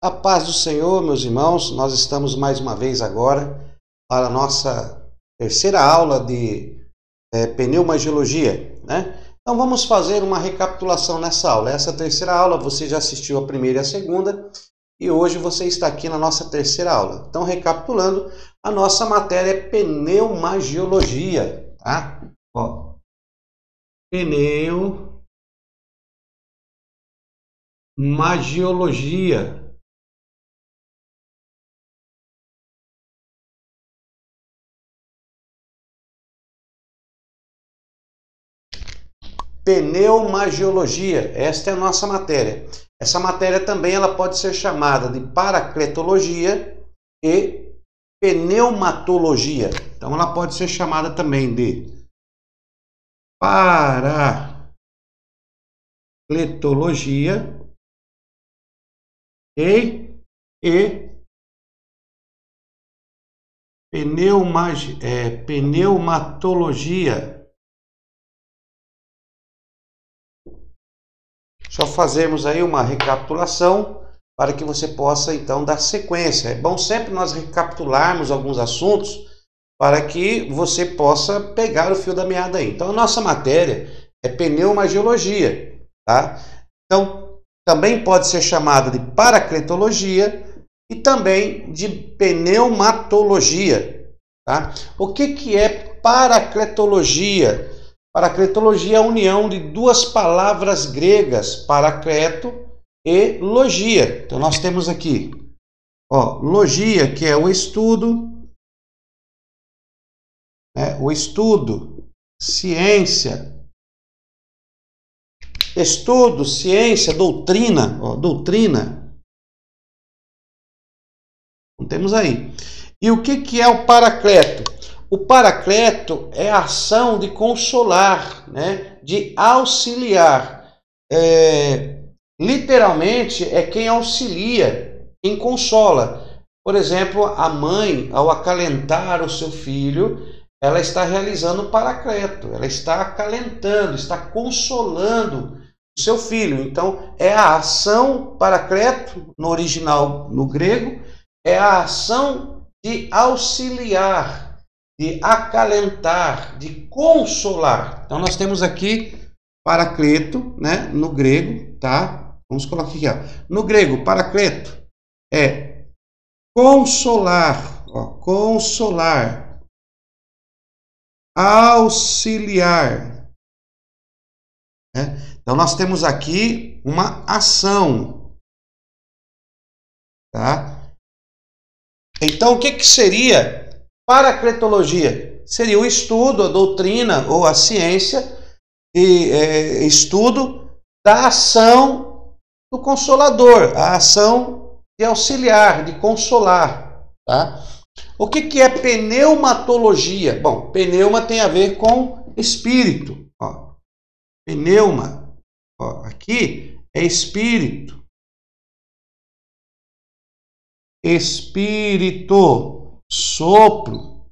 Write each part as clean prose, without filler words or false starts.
A paz do Senhor, meus irmãos, nós estamos mais uma vez agora para a nossa terceira aula de pneumagiologia, né? Então vamos fazer uma recapitulação nessa aula. Essa terceira aula você já assistiu a primeira e a segunda e hoje você está aqui na nossa terceira aula. Então recapitulando, a nossa matéria é pneumagiologia, tá? Ó, pneumagiologia. Pneumagiologia, esta é a nossa matéria. Essa matéria também ela pode ser chamada de paracletologia e pneumatologia. Então ela pode ser chamada também de paracletologia e pneumatologia. Só fazermos aí uma recapitulação para que você possa então dar sequência. É bom sempre nós recapitularmos alguns assuntos para que você possa pegar o fio da meada aí. Então a nossa matéria é pneumagiologia, tá? Então também pode ser chamada de paracletologia e também de pneumatologia, tá? O que é paracletologia? Paracletologia é a união de duas palavras gregas, paracleto e logia. Então nós temos aqui, ó, logia, que é o estudo, né? O estudo, ciência, doutrina, ó, doutrina. Então, temos aí. E o que é o paracleto? O paracleto é a ação de consolar, né? De auxiliar. Literalmente é quem auxilia, quem consola. Por exemplo, a mãe, ao acalentar o seu filho, ela está realizando o paracleto, ela está acalentando, está consolando o seu filho. Então, é a ação paracleto, no original, no grego, é a ação de auxiliar, de acalentar, de consolar. Então nós temos aqui paracleto, né, no grego, tá? Vamos colocar aqui, ó. No grego, paracleto é consolar, ó, consolar, auxiliar, né? Então nós temos aqui uma ação, tá? Então o que seria paracletologia? Seria o estudo, a doutrina ou a ciência e estudo da ação do Consolador, a ação de auxiliar, de consolar, tá? O que é pneumatologia? Bom, pneuma tem a ver com espírito, ó. Pneuma, ó, aqui é espírito. Espírito, sopro,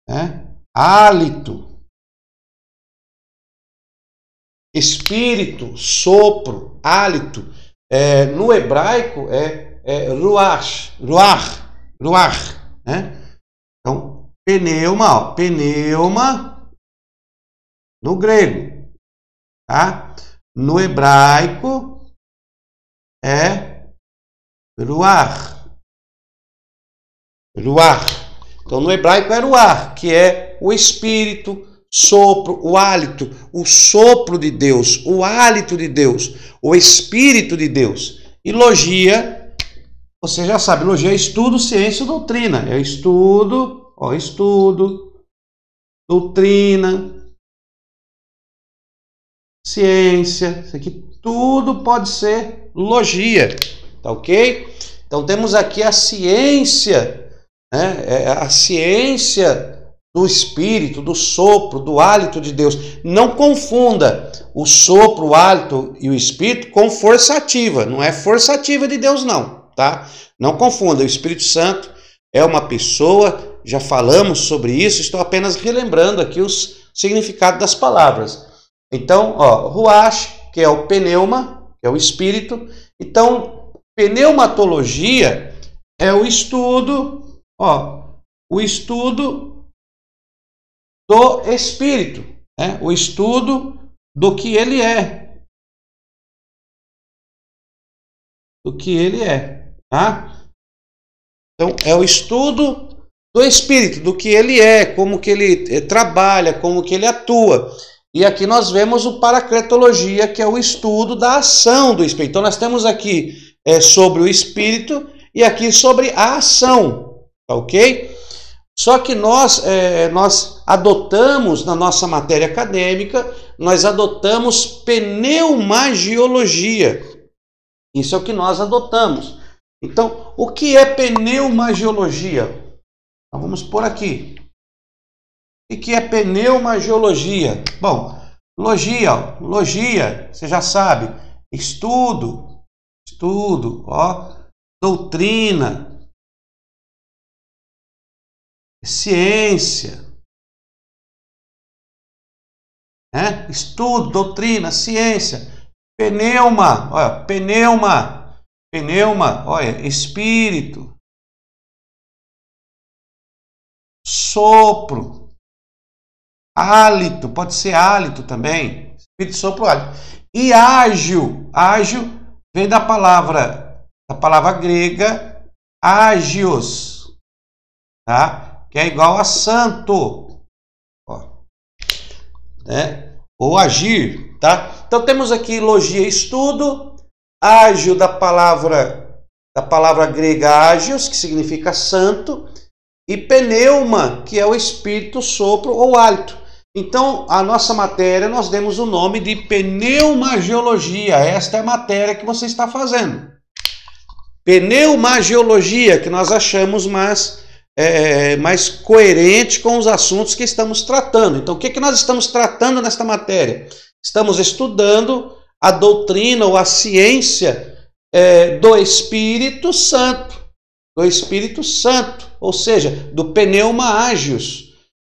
né? Hálito, espírito, sopro, hálito. No hebraico é ruach, né? Então pneuma, ó, pneuma no grego, tá? No hebraico é ruach. Então no hebraico é ruach, que é o espírito, sopro, o hálito, o sopro de Deus, o hálito de Deus, o espírito de Deus. E logia, você já sabe, logia é estudo, ciência e doutrina. É estudo, ó, estudo, doutrina, ciência. Isso aqui tudo pode ser logia. Tá ok? Então temos aqui a ciência, né? A ciência do espírito, do sopro, do hálito de Deus. Não confunda o sopro, o hálito e o espírito com força ativa. Não é força ativa de Deus não, tá? Não confunda. O Espírito Santo é uma pessoa, já falamos sobre isso, estou apenas relembrando aqui os significados das palavras. Então, ó, ruach, que é o pneuma, que é o espírito. Então, Pneumatologia é o estudo, o estudo do espírito, né? O estudo do que ele é. Do que ele é, tá? Então, é o estudo do espírito, do que ele é, como que ele trabalha, como que ele atua. E aqui nós vemos o paracletologia, que é o estudo da ação do espírito. Então, nós temos aqui sobre o espírito e aqui sobre a ação, tá ok? Só que nós adotamos na nossa matéria acadêmica, nós adotamos pneumagiologia. Isso é o que nós adotamos. Então, o que é pneumagiologia? Então, vamos por aqui. O que é pneumagiologia? Bom, logia, você já sabe, estudo, doutrina, ciência, né? Estudo, doutrina, ciência. Pneuma, olha, espírito, sopro, hálito, pode ser hálito também, espírito, sopro, hálito. E ágio vem da palavra grega ágios, tá? Que é igual a santo, né? Ou agir, tá? Então temos aqui logia, estudo, ágio da palavra grega ágios, que significa santo, e pneuma, que é o espírito, sopro ou hálito. Então, a nossa matéria, nós demos o nome de pneumagiologia. Esta é a matéria que você está fazendo. Pneumagiologia, que nós achamos mais coerente com os assuntos que estamos tratando. Então, o que nós estamos tratando nesta matéria? Estamos estudando a doutrina ou a ciência do Espírito Santo. Do Espírito Santo, ou seja, do pneuma ágios.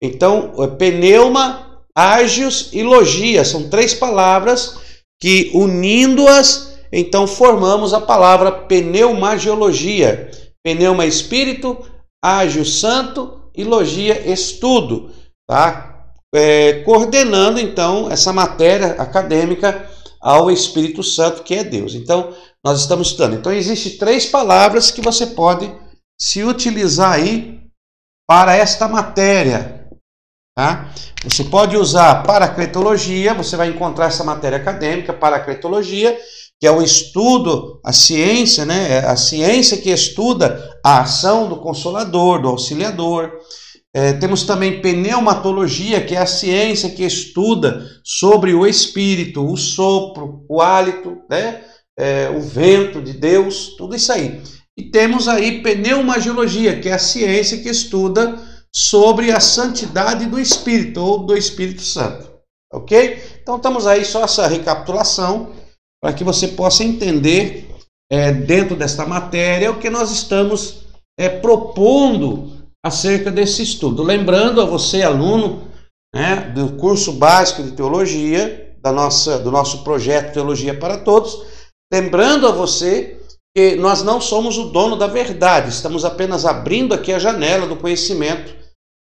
Então, pneuma, ágios e logia são três palavras que, unindo-as, então formamos a palavra pneumagiologia. Pneuma espírito, ágio santo e logia estudo, tá? Coordenando então essa matéria acadêmica ao Espírito Santo, que é Deus. Então, nós estamos estudando. Então, existem três palavras que você pode se utilizar aí para esta matéria, tá? Você pode usar paracletologia, você vai encontrar essa matéria acadêmica, paracletologia, que é o estudo, a ciência, né? A ciência que estuda a ação do Consolador, do Auxiliador. Temos também pneumatologia, que é a ciência que estuda sobre o Espírito, o sopro, o hálito, né? O vento de Deus, tudo isso aí. E temos aí pneumagiologia, que é a ciência que estuda sobre a santidade do Espírito, ou do Espírito Santo. Ok? Então estamos aí só essa recapitulação, para que você possa entender dentro desta matéria o que nós estamos propondo acerca desse estudo. Lembrando a você, aluno, né, do curso básico de teologia, do nosso projeto Teologia para Todos, lembrando a você que nós não somos o dono da verdade, estamos apenas abrindo aqui a janela do conhecimento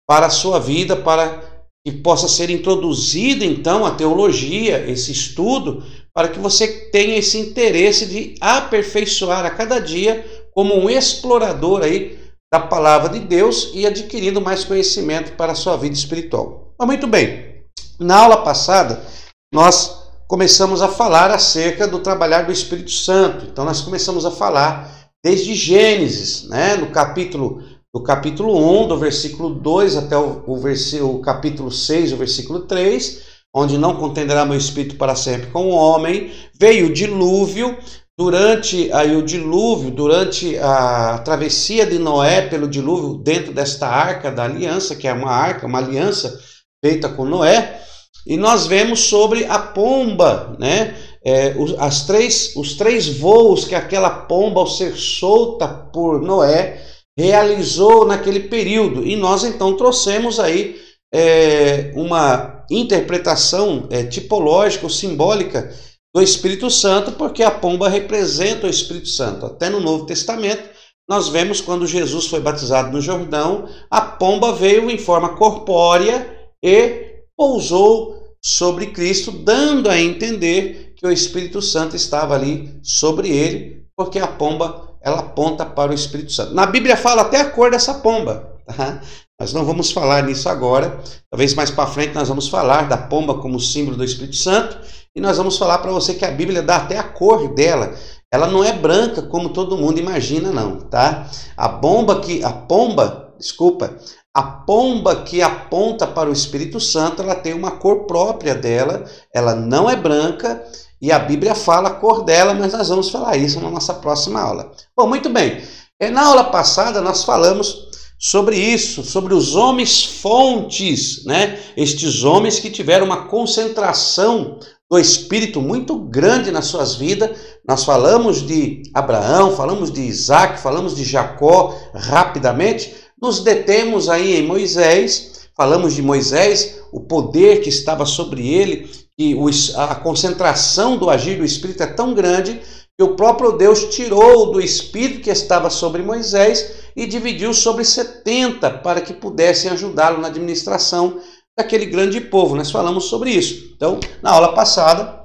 para a sua vida, para que possa ser introduzida então a teologia, esse estudo, para que você tenha esse interesse de aperfeiçoar a cada dia como um explorador aí da palavra de Deus e adquirindo mais conhecimento para a sua vida espiritual. Mas muito bem, na aula passada nós começamos a falar acerca do trabalhar do Espírito Santo. Então nós começamos a falar desde Gênesis, né, do capítulo 1, do versículo 2 até o capítulo 6, o versículo 3, onde não contenderá meu espírito para sempre com o homem. Veio o dilúvio. Durante a travessia de Noé pelo dilúvio, dentro desta arca da aliança, que é uma aliança feita com Noé, e nós vemos sobre a pomba, né? Os três voos que aquela pomba, ao ser solta por Noé, realizou naquele período. E nós então trouxemos aí uma interpretação tipológica ou simbólica do Espírito Santo, porque a pomba representa o Espírito Santo. Até no Novo Testamento, nós vemos quando Jesus foi batizado no Jordão, a pomba veio em forma corpórea e pousou sobre Cristo, dando a entender que o Espírito Santo estava ali sobre ele, porque a pomba, ela aponta para o Espírito Santo. Na Bíblia fala até a cor dessa pomba, tá? Nós não vamos falar nisso agora, talvez mais para frente nós vamos falar da pomba como símbolo do Espírito Santo, e nós vamos falar para você que a Bíblia dá até a cor dela. Ela não é branca como todo mundo imagina, não, tá? A pomba que aponta para o Espírito Santo, ela tem uma cor própria dela, ela não é branca, e a Bíblia fala a cor dela, mas nós vamos falar isso na nossa próxima aula. Bom, muito bem. Na aula passada nós falamos sobre isso, sobre os homens fontes, né? Estes homens que tiveram uma concentração do Espírito muito grande nas suas vidas. Nós falamos de Abraão, falamos de Isaac, falamos de Jacó rapidamente. Nos detemos aí em Moisés, falamos de Moisés, o poder que estava sobre ele, e a concentração do agir do Espírito é tão grande que o próprio Deus tirou do Espírito que estava sobre Moisés e dividiu sobre 70 para que pudessem ajudá-lo na administração daquele grande povo. Nós falamos sobre isso. Então, na aula passada,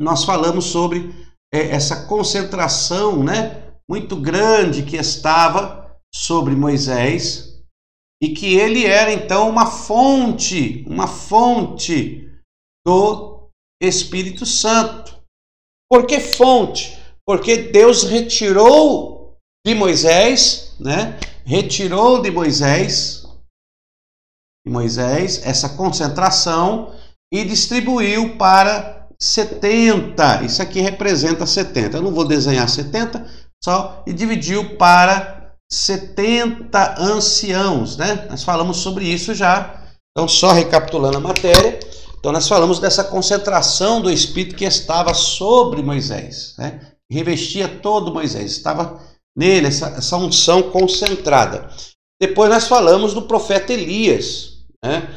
nós falamos sobre essa concentração, né, muito grande que estava sobre Moisés e que ele era, então, uma fonte do Espírito Santo. Por que fonte? Porque Deus retirou de Moisés, né? Retirou de Moisés essa concentração e distribuiu para 70. Isso aqui representa 70. Eu não vou desenhar 70, só, e dividiu para 70 anciãos, né? Nós falamos sobre isso já. Então, só recapitulando a matéria. Então, nós falamos dessa concentração do Espírito que estava sobre Moisés, né? Revestia todo Moisés, estava nele essa unção concentrada. Depois nós falamos do profeta Elias, né?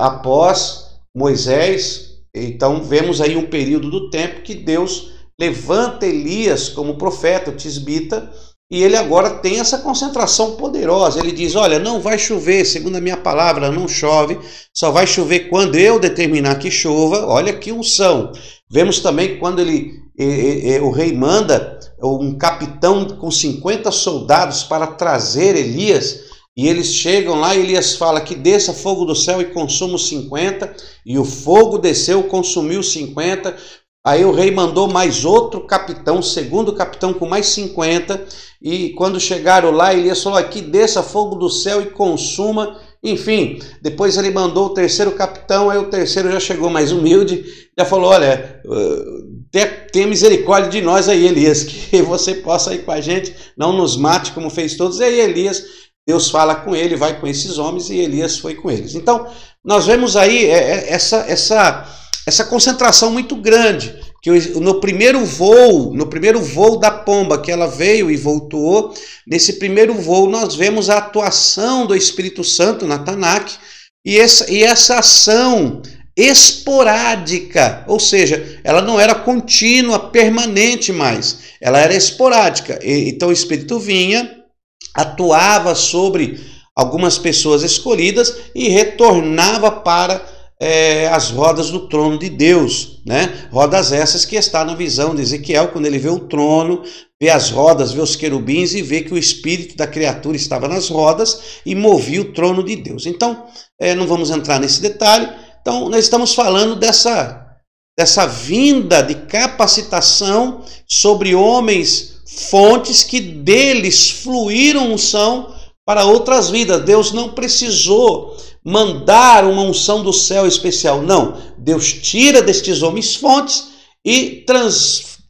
Após Moisés, então vemos aí um período do tempo que Deus levanta Elias como profeta, o tisbita, e ele agora tem essa concentração poderosa. Ele diz, olha, não vai chover, segundo a minha palavra, não chove, só vai chover quando eu determinar que chova. Olha que unção. Vemos também quando o rei manda um capitão com 50 soldados para trazer Elias, e eles chegam lá e Elias fala que desça fogo do céu e consuma os 50, e o fogo desceu, consumiu os 50. Aí o rei mandou mais outro capitão, segundo capitão com mais 50, e quando chegaram lá, Elias falou, aqui desça fogo do céu e consuma. Enfim, depois ele mandou o terceiro capitão, aí o terceiro já chegou mais humilde, já falou, olha, tenha misericórdia de nós aí, Elias, que você possa ir com a gente, não nos mate como fez todos. E aí Elias, Deus fala com ele, vai com esses homens, e Elias foi com eles. Então, nós vemos aí essa concentração muito grande, que no primeiro voo da pomba, que ela veio e voltou, nesse primeiro voo nós vemos a atuação do Espírito Santo na Tanakh, e essa ação esporádica, ou seja, ela não era contínua, permanente mais, ela era esporádica. Então o Espírito vinha, atuava sobre algumas pessoas escolhidas e retornava para as rodas do trono de Deus, né? Rodas essas que está na visão de Ezequiel, quando ele vê o trono, vê as rodas, vê os querubins e vê que o espírito da criatura estava nas rodas e movia o trono de Deus. Então, não vamos entrar nesse detalhe. Então, nós estamos falando dessa vinda de capacitação sobre homens fontes que deles fluíram unção para outras vidas. Deus não precisou mandar uma unção do céu especial, não. Deus tira destes homens fontes e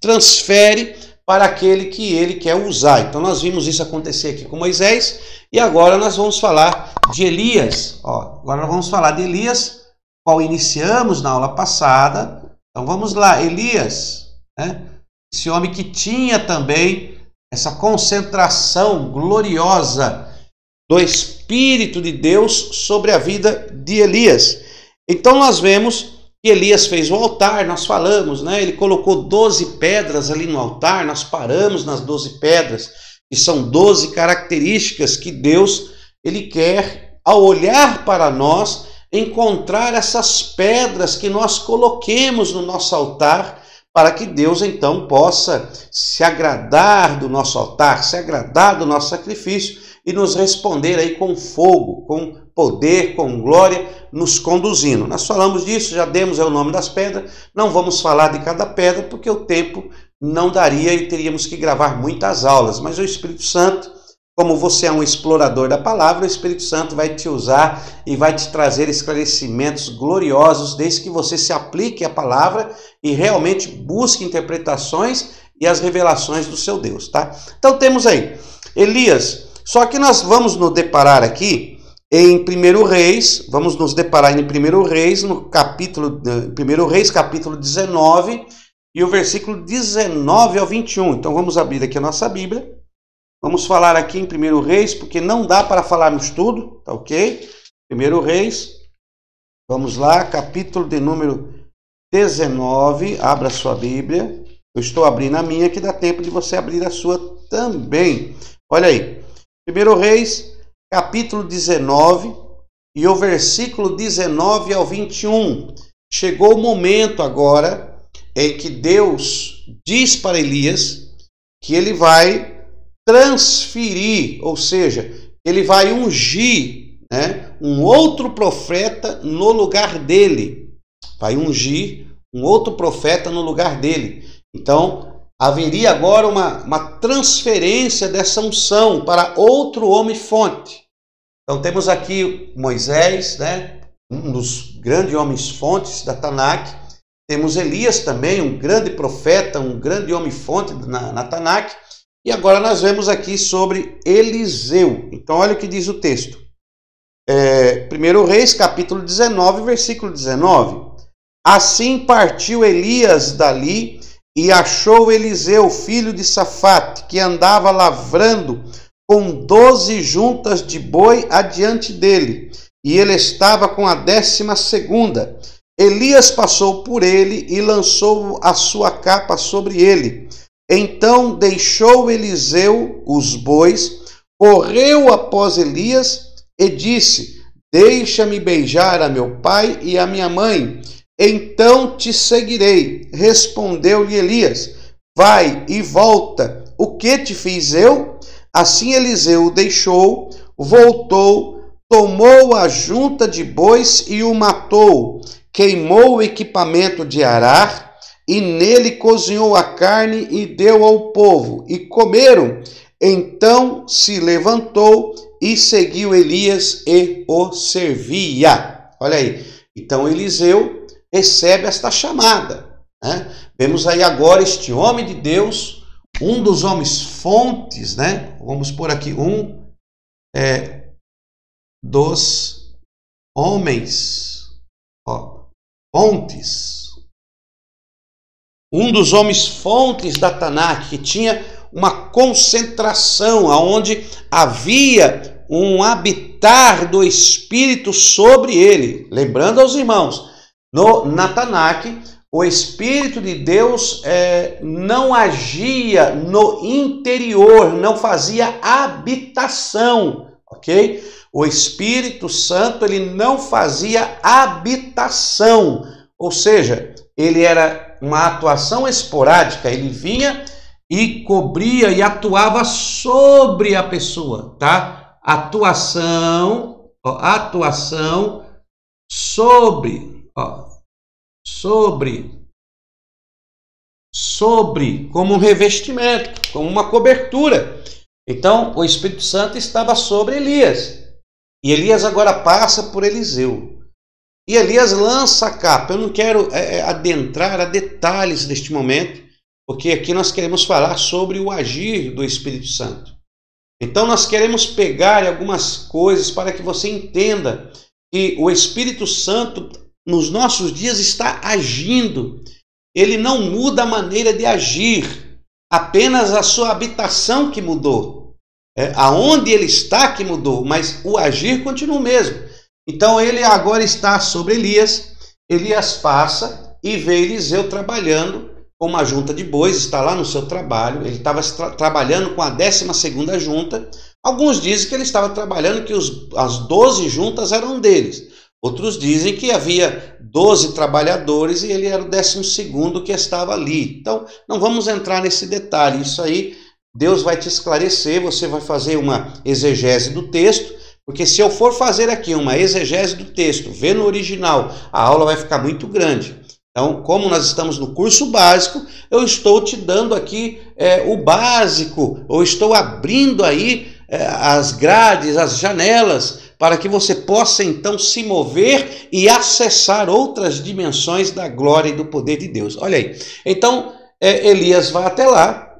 transfere para aquele que ele quer usar. Então nós vimos isso acontecer aqui com Moisés, e agora nós vamos falar de Elias. Agora nós vamos falar de Elias, qual iniciamos na aula passada. Então vamos lá, Elias, né? Esse homem que tinha também essa concentração gloriosa do Espírito de Deus sobre a vida de Elias. Então nós vemos E Elias fez o altar, nós falamos, né? Ele colocou 12 pedras ali no altar, nós paramos nas 12 pedras, que são 12 características que Deus, ele quer, ao olhar para nós, encontrar essas pedras que nós coloquemos no nosso altar, para que Deus então possa se agradar do nosso altar, se agradar do nosso sacrifício e nos responder aí com fogo, com poder, com glória, nos conduzindo. Nós falamos disso, já demos o nome das pedras, não vamos falar de cada pedra porque o tempo não daria e teríamos que gravar muitas aulas, mas o Espírito Santo, como você é um explorador da palavra, o Espírito Santo vai te usar e vai te trazer esclarecimentos gloriosos, desde que você se aplique à palavra e realmente busque interpretações e as revelações do seu Deus, tá? Então temos aí Elias, só que nós vamos nos deparar aqui em 1 Reis, vamos nos deparar em 1 Reis, no capítulo 1 Reis, capítulo 19, e o versículo 19 ao 21. Então vamos abrir aqui a nossa Bíblia. Vamos falar aqui em 1 Reis, porque não dá para falarmos tudo, tá ok? 1 Reis, vamos lá, capítulo de número 19, abra a sua Bíblia. Eu estou abrindo a minha, que dá tempo de você abrir a sua também. Olha aí, 1 Reis, capítulo 19, e o versículo 19 ao 21. Chegou o momento agora em que Deus diz para Elias que ele vai transferir, ou seja, ele vai ungir, né, um outro profeta no lugar dele. Vai ungir um outro profeta no lugar dele. Então, haveria agora uma transferência dessa unção para outro homem fonte. Então, temos aqui Moisés, né, um dos grandes homens fontes da Tanakh. Temos Elias também, um grande profeta, um grande homem fonte na Tanakh. E agora nós vemos aqui sobre Eliseu. Então olha o que diz o texto. 1 Reis, capítulo 19, versículo 19. Assim partiu Elias dali e achou Eliseu, filho de Safate, que andava lavrando com 12 juntas de boi adiante dele. E ele estava com a 12ª. Elias passou por ele e lançou a sua capa sobre ele. Então deixou Eliseu os bois, correu após Elias e disse: deixa-me beijar a meu pai e a minha mãe, então te seguirei. Respondeu-lhe Elias: vai e volta, o que te fiz eu? Assim Eliseu o deixou, voltou, tomou a junta de bois e o matou, queimou o equipamento de arar, e nele cozinhou a carne e deu ao povo, e comeram. Então se levantou e seguiu Elias e o servia. Olha aí, então Eliseu recebe esta chamada, né? Vemos aí agora este homem de Deus, um dos homens fontes, né? Vamos pôr aqui dos homens fontes. Um dos homens fontes da Tanakh, que tinha uma concentração, onde havia habitar do Espírito sobre ele. Lembrando aos irmãos, na Tanakh, o Espírito de Deus não agia no interior, não fazia habitação, ok? O Espírito Santo, ele não fazia habitação, ou seja, ele era uma atuação esporádica, ele vinha e cobria e atuava sobre a pessoa, tá? Atuação sobre, como um revestimento, como uma cobertura. Então, o Espírito Santo estava sobre Elias. E Elias agora passa por Eliseu. E Elias lança a capa. Eu não quero adentrar a detalhes neste momento, porque aqui nós queremos falar sobre o agir do Espírito Santo. Então nós queremos pegar algumas coisas para que você entenda que o Espírito Santo nos nossos dias está agindo. Ele não muda a maneira de agir, apenas a sua habitação que mudou. Aonde ele está que mudou, mas o agir continua o mesmo. Então ele agora está sobre Elias, Elias passa e vê Eliseu trabalhando com uma junta de bois, está lá no seu trabalho, ele estava trabalhando com a 12ª junta. Alguns dizem que ele estava trabalhando, que as 12 juntas eram deles. Outros dizem que havia 12 trabalhadores e ele era o 12º que estava ali. Então, não vamos entrar nesse detalhe. Isso aí, Deus vai te esclarecer, você vai fazer uma exegese do texto, porque se eu for fazer aqui uma exegese do texto, ver no original, a aula vai ficar muito grande. Então, como nós estamos no curso básico, eu estou te dando aqui o básico, ou estou abrindo aí as grades, as janelas, para que você possa então se mover e acessar outras dimensões da glória e do poder de Deus. Olha aí. Então, Elias vai até lá,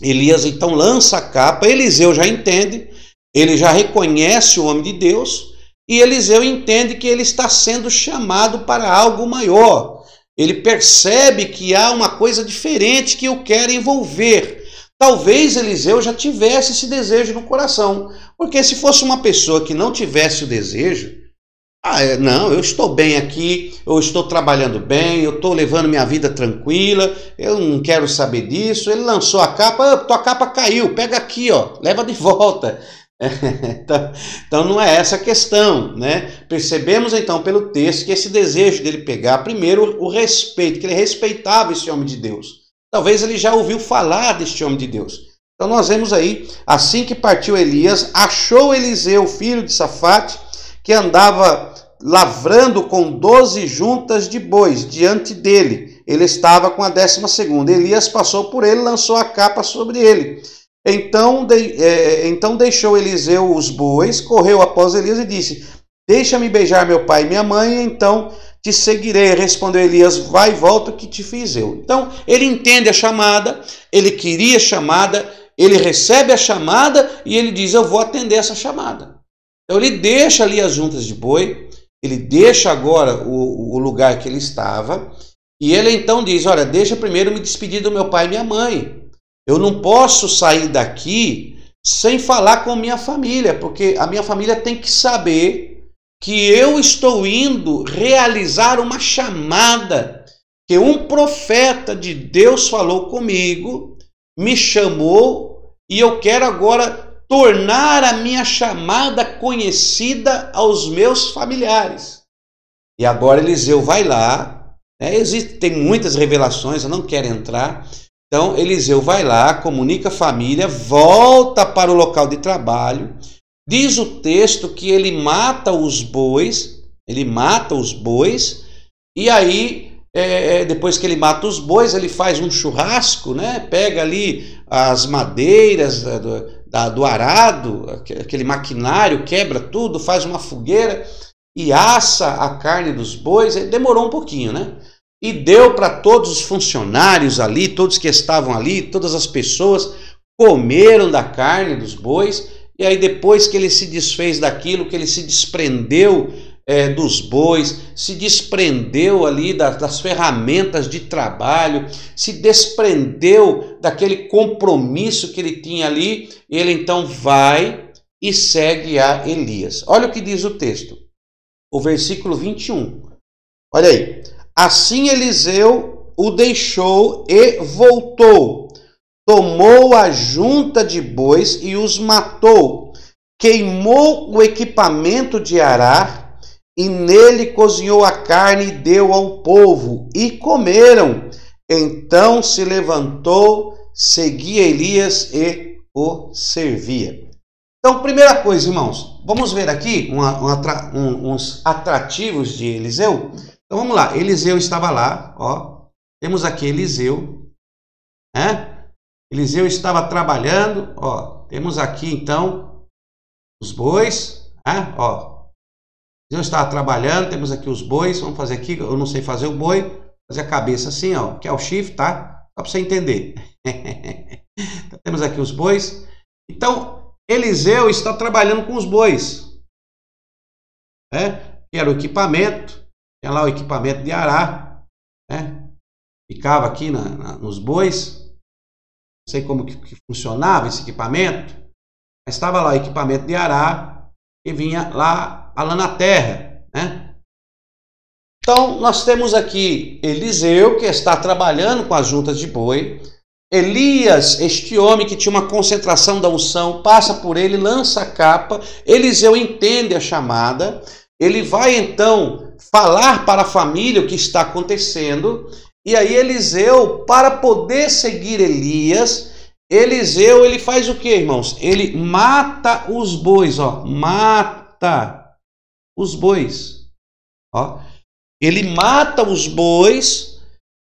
Elias então lança a capa, Eliseu já entende, ele já reconhece o homem de Deus, e Eliseu entende que ele está sendo chamado para algo maior. Ele percebe que há uma coisa diferente que o quer envolver. Talvez Eliseu já tivesse esse desejo no coração, porque se fosse uma pessoa que não tivesse o desejo, não, eu estou bem aqui, eu estou trabalhando bem, eu estou levando minha vida tranquila, eu não quero saber disso. Ele lançou a capa, tua capa caiu, pega aqui, ó, leva de volta. Então não é essa a questão, né? Percebemos então pelo texto que esse desejo dele pegar, primeiro o respeito, que ele respeitava esse homem de Deus. Talvez ele já ouviu falar deste homem de Deus. Então nós vemos aí, assim que partiu Elias, achou Eliseu, filho de Safate, que andava lavrando com 12 juntas de bois diante dele. Ele estava com a 12ª. Elias passou por ele, lançou a capa sobre ele. Então deixou Eliseu os bois, correu após Elias e disse: deixa-me beijar meu pai e minha mãe, então te seguirei. Respondeu Elias: vai e volta, que te fiz eu. Então ele entende a chamada, ele queria a chamada, ele recebe a chamada e ele diz: eu vou atender essa chamada. Então ele deixa ali as juntas de boi, ele deixa agora o lugar que ele estava, e ele então diz: olha, deixa primeiro me despedir do meu pai e minha mãe. Eu não posso sair daqui sem falar com minha família, porque a minha família tem que saber que eu estou indo realizar uma chamada, que um profeta de Deus falou comigo, me chamou, e eu quero agora tornar a minha chamada conhecida aos meus familiares. E agora Eliseu vai lá, tem muitas revelações, eu não quero entrar. Então Eliseu vai lá, comunica a família, volta para o local de trabalho. Diz o texto que ele mata os bois, e aí, depois que ele mata os bois, ele faz um churrasco, né? Pega ali as madeiras do arado, aquele maquinário, quebra tudo, faz uma fogueira e assa a carne dos bois. Demorou um pouquinho, né? E deu para todos os funcionários ali, todos que estavam ali, todas as pessoas comeram da carne dos bois. E aí depois que ele se desfez daquilo, que ele se desprendeu dos bois, se desprendeu ali das ferramentas de trabalho, se desprendeu daquele compromisso que ele tinha ali, ele então vai e segue a Elias. Olha o que diz o texto, o versículo 21. Olha aí. Assim Eliseu o deixou e voltou. Tomou a junta de bois e os matou. Queimou o equipamento de arar e nele cozinhou a carne e deu ao povo. E comeram. Então se levantou, seguia Elias e o servia. Então, primeira coisa, irmãos, vamos ver aqui uns atrativos de Eliseu. Então vamos lá, Eliseu estava lá, ó. Temos aqui Eliseu, né? Eliseu estava trabalhando, ó. Temos aqui então os bois, né? Ó. Eliseu estava trabalhando, temos aqui os bois. Vamos fazer aqui, eu não sei fazer o boi, fazer a cabeça assim, ó, que é o chifre, tá? Só para você entender. Então, temos aqui os bois. Então Eliseu está trabalhando com os bois, né? Que era o equipamento. Tinha lá o equipamento de arar, né? Ficava aqui nos bois. Não sei como que funcionava esse equipamento, mas estava lá o equipamento de arar e vinha lá na terra, né? Então, nós temos aqui Eliseu, que está trabalhando com as juntas de boi. Elias, este homem que tinha uma concentração da unção, passa por ele, lança a capa. Eliseu entende a chamada. Ele vai então falar para a família o que está acontecendo. E aí Eliseu, para poder seguir Elias, Eliseu, ele faz o que, irmãos? Ele mata os bois, ó. Mata os bois, ó. Ele mata os bois,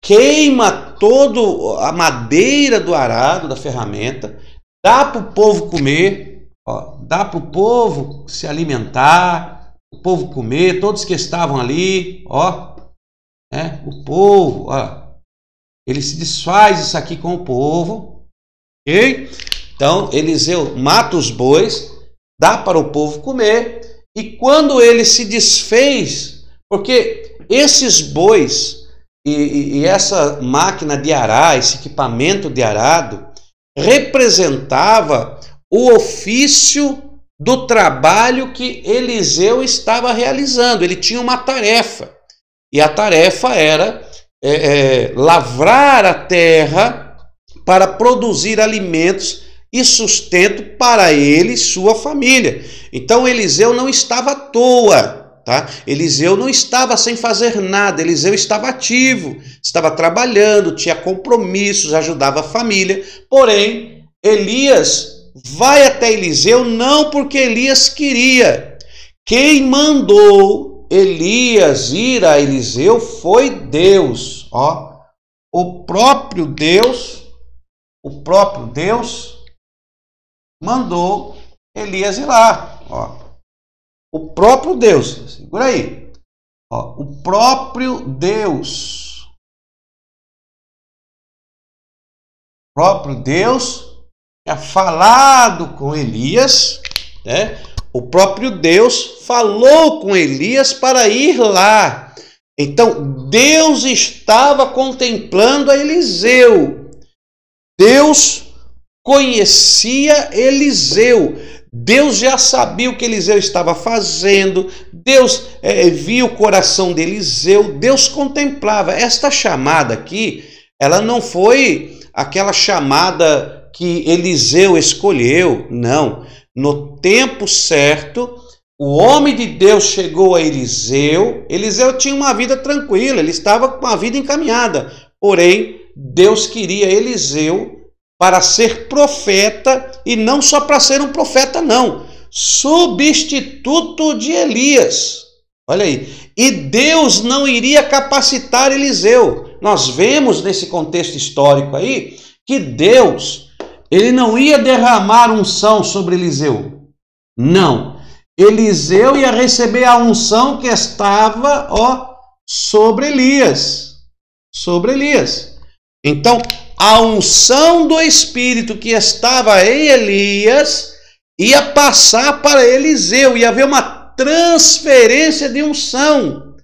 queima toda a madeira do arado, da ferramenta, dá para o povo comer, ó, dá para o povo se alimentar, o povo comer, todos que estavam ali, ó, o povo, ó, ele se desfaz isso aqui com o povo, ok? Então, Eliseu mata os bois, dá para o povo comer, e quando ele se desfez, porque esses bois e essa máquina de arar, esse equipamento de arado, representava o ofício do trabalho que Eliseu estava realizando. Ele tinha uma tarefa, e a tarefa era lavrar a terra para produzir alimentos e sustento para ele e sua família. Então Eliseu não estava à toa. Tá? Eliseu não estava sem fazer nada, Eliseu estava ativo, estava trabalhando, tinha compromissos, ajudava a família. Porém, Elias vai até Eliseu não porque Elias queria. Quem mandou Elias ir a Eliseu foi Deus. Ó, o próprio Deus mandou Elias ir lá. Ó. O próprio Deus, segura aí, ó, o próprio Deus tinha falado com Elias, né? O próprio Deus falou com Elias para ir lá. Então, Deus estava contemplando a Eliseu. Deus conhecia Eliseu. Deus já sabia o que Eliseu estava fazendo, Deus via o coração de Eliseu, Deus contemplava. Esta chamada aqui, ela não foi aquela chamada que Eliseu escolheu, não. No tempo certo, o homem de Deus chegou a Eliseu. Eliseu tinha uma vida tranquila, ele estava com a vida encaminhada, porém, Deus queria Eliseu para ser profeta, e não só para ser um profeta, não, substituto de Elias. Olha aí, e Deus não iria capacitar Eliseu. Nós vemos nesse contexto histórico aí que Deus, ele não ia derramar unção sobre Eliseu. Não, Eliseu ia receber a unção que estava, ó, sobre Elias. Sobre Elias. Então, a unção do Espírito que estava em Elias ia passar para Eliseu, ia haver uma transferência de unção.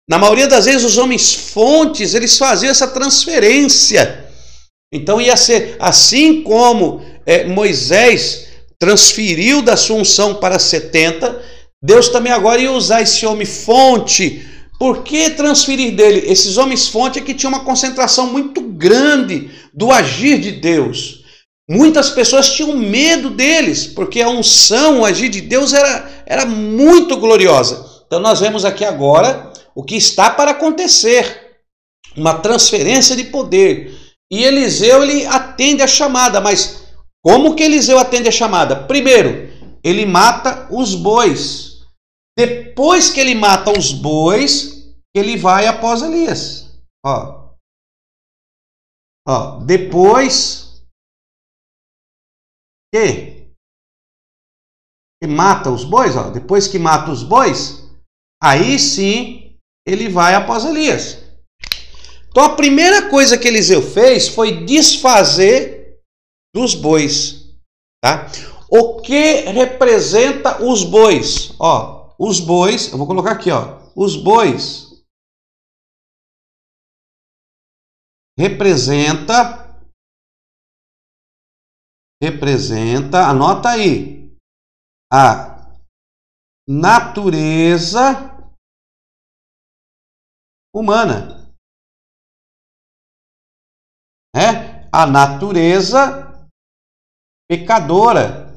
Na maioria das vezes os homens fontes, eles faziam essa transferência. Então ia ser assim como Moisés transferiu da sua unção para 70, Deus também agora ia usar esse homem fonte. Por que transferir dele? Esses homens fonte é que tinham uma concentração muito grande do agir de Deus. Muitas pessoas tinham medo deles, porque a unção, o agir de Deus era muito gloriosa. Então nós vemos aqui agora o que está para acontecer, uma transferência de poder. E Eliseu, ele atende a chamada, mas como que Eliseu atende a chamada? Primeiro, ele mata os bois. Depois que ele mata os bois, ele vai após Elias. Depois que mata os bois, depois que mata os bois, aí sim ele vai após Elias. Então a primeira coisa que Eliseu fez foi desfazer dos bois, tá? O que representa os bois? Os bois, eu vou colocar aqui, os bois representa, anota aí, a natureza humana. A natureza pecadora.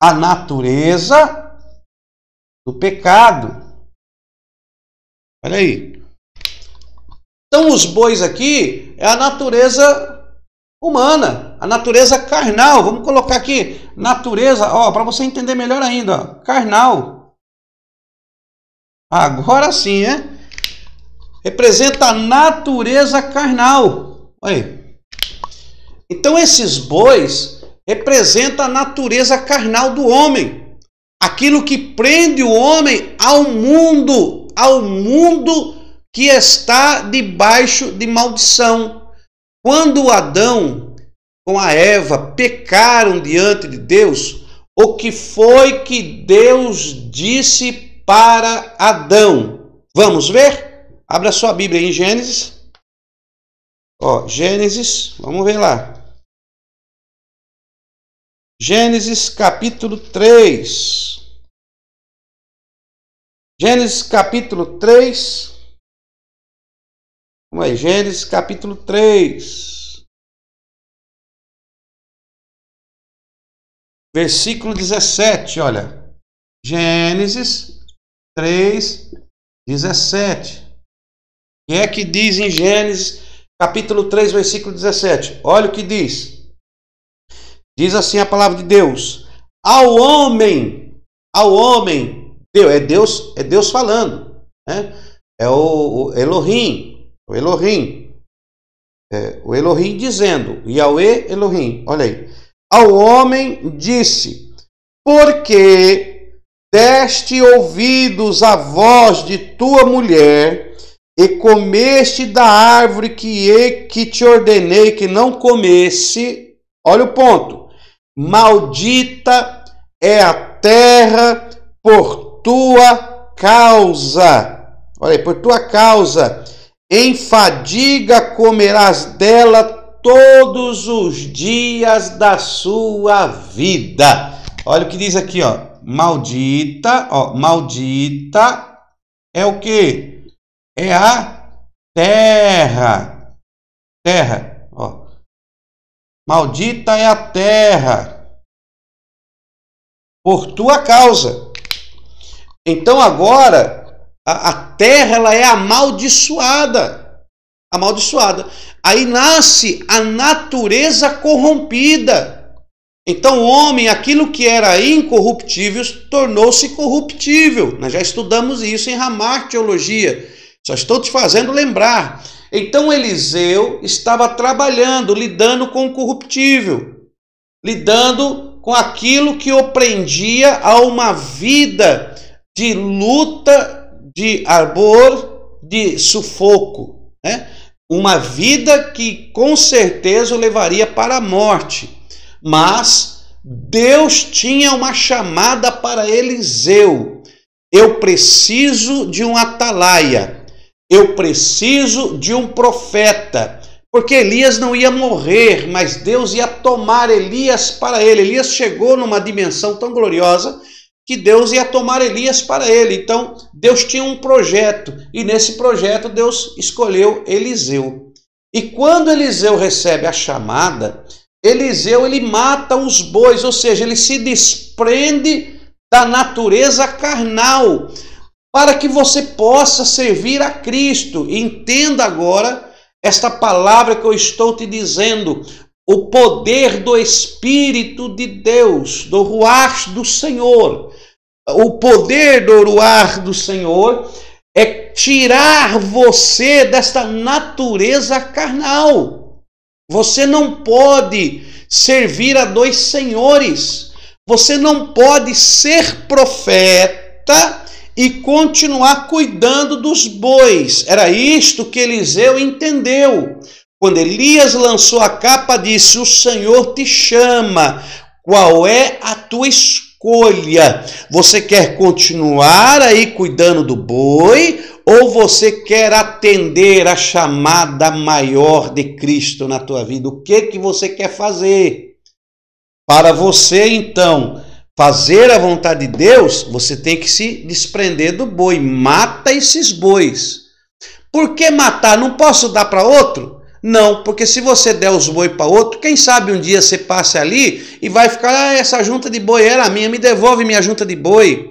A natureza do pecado. Olha aí. Então os bois aqui é a natureza humana, a natureza carnal. Vamos colocar aqui natureza, para você entender melhor ainda, carnal. Agora sim, né? Representa a natureza carnal. Olha aí. Então esses bois representam a natureza carnal do homem. Aquilo que prende o homem ao mundo que está debaixo de maldição. Quando Adão com a Eva pecaram diante de Deus, o que foi que Deus disse para Adão? Vamos ver? Abra sua Bíblia em Gênesis. Gênesis, vamos ver lá. Gênesis capítulo 3. Gênesis capítulo 3. Vamos aí, Gênesis capítulo 3. Versículo 17, olha. Gênesis 3, 17. O que é que diz em Gênesis capítulo 3, versículo 17? Olha o que diz. Diz assim a palavra de Deus: ao homem, é Deus falando, né? É o Elohim, o Elohim dizendo, Yahweh Elohim, olha aí. Ao homem disse: porque deste ouvidos à voz de tua mulher e comeste da árvore que te ordenei que não comesse. Olha o ponto. Maldita é a terra por tua causa. Olha aí, por tua causa. Em fadiga comerás dela todos os dias da sua vida. Olha o que diz aqui, maldita, maldita é o que? É a terra. Terra, maldita é a terra por tua causa. Então agora a terra ela é amaldiçoada. Amaldiçoada. Aí nasce a natureza corrompida. Então o homem, aquilo que era incorruptível, tornou-se corruptível. Nós já estudamos isso em Ramar Teologia. Só estou te fazendo lembrar. Então Eliseu estava trabalhando, lidando com o corruptível, lidando com aquilo que o prendia a uma vida de luta, de ardor, de sufoco, né? Uma vida que com certeza o levaria para a morte. Mas Deus tinha uma chamada para Eliseu. Eu preciso de um atalaia. Eu preciso de um profeta. Porque Elias não ia morrer, mas Deus ia tomar Elias para ele. Elias chegou numa dimensão tão gloriosa que Deus ia tomar Elias para ele. Então, Deus tinha um projeto, e nesse projeto Deus escolheu Eliseu. E quando Eliseu recebe a chamada, Eliseu ele mata os bois, ou seja, ele se desprende da natureza carnal, para que você possa servir a Cristo. E entenda agora esta palavra que eu estou te dizendo. O poder do Espírito de Deus, do Ruach do Senhor. O poder do Ruach do Senhor é tirar você desta natureza carnal. Você não pode servir a dois senhores. Você não pode ser profeta e continuar cuidando dos bois. Era isto que Eliseu entendeu. Quando Elias lançou a capa, disse: o Senhor te chama. Qual é a tua escolha? Você quer continuar aí cuidando do boi, ou você quer atender a chamada maior de Cristo na tua vida? O que você quer fazer? Para você, então, fazer a vontade de Deus, você tem que se desprender do boi. Mata esses bois. Por que matar? Não posso dar para outro? Não, porque se você der os boi para outro, quem sabe um dia você passe ali e vai ficar, essa junta de boi era minha, me devolve minha junta de boi.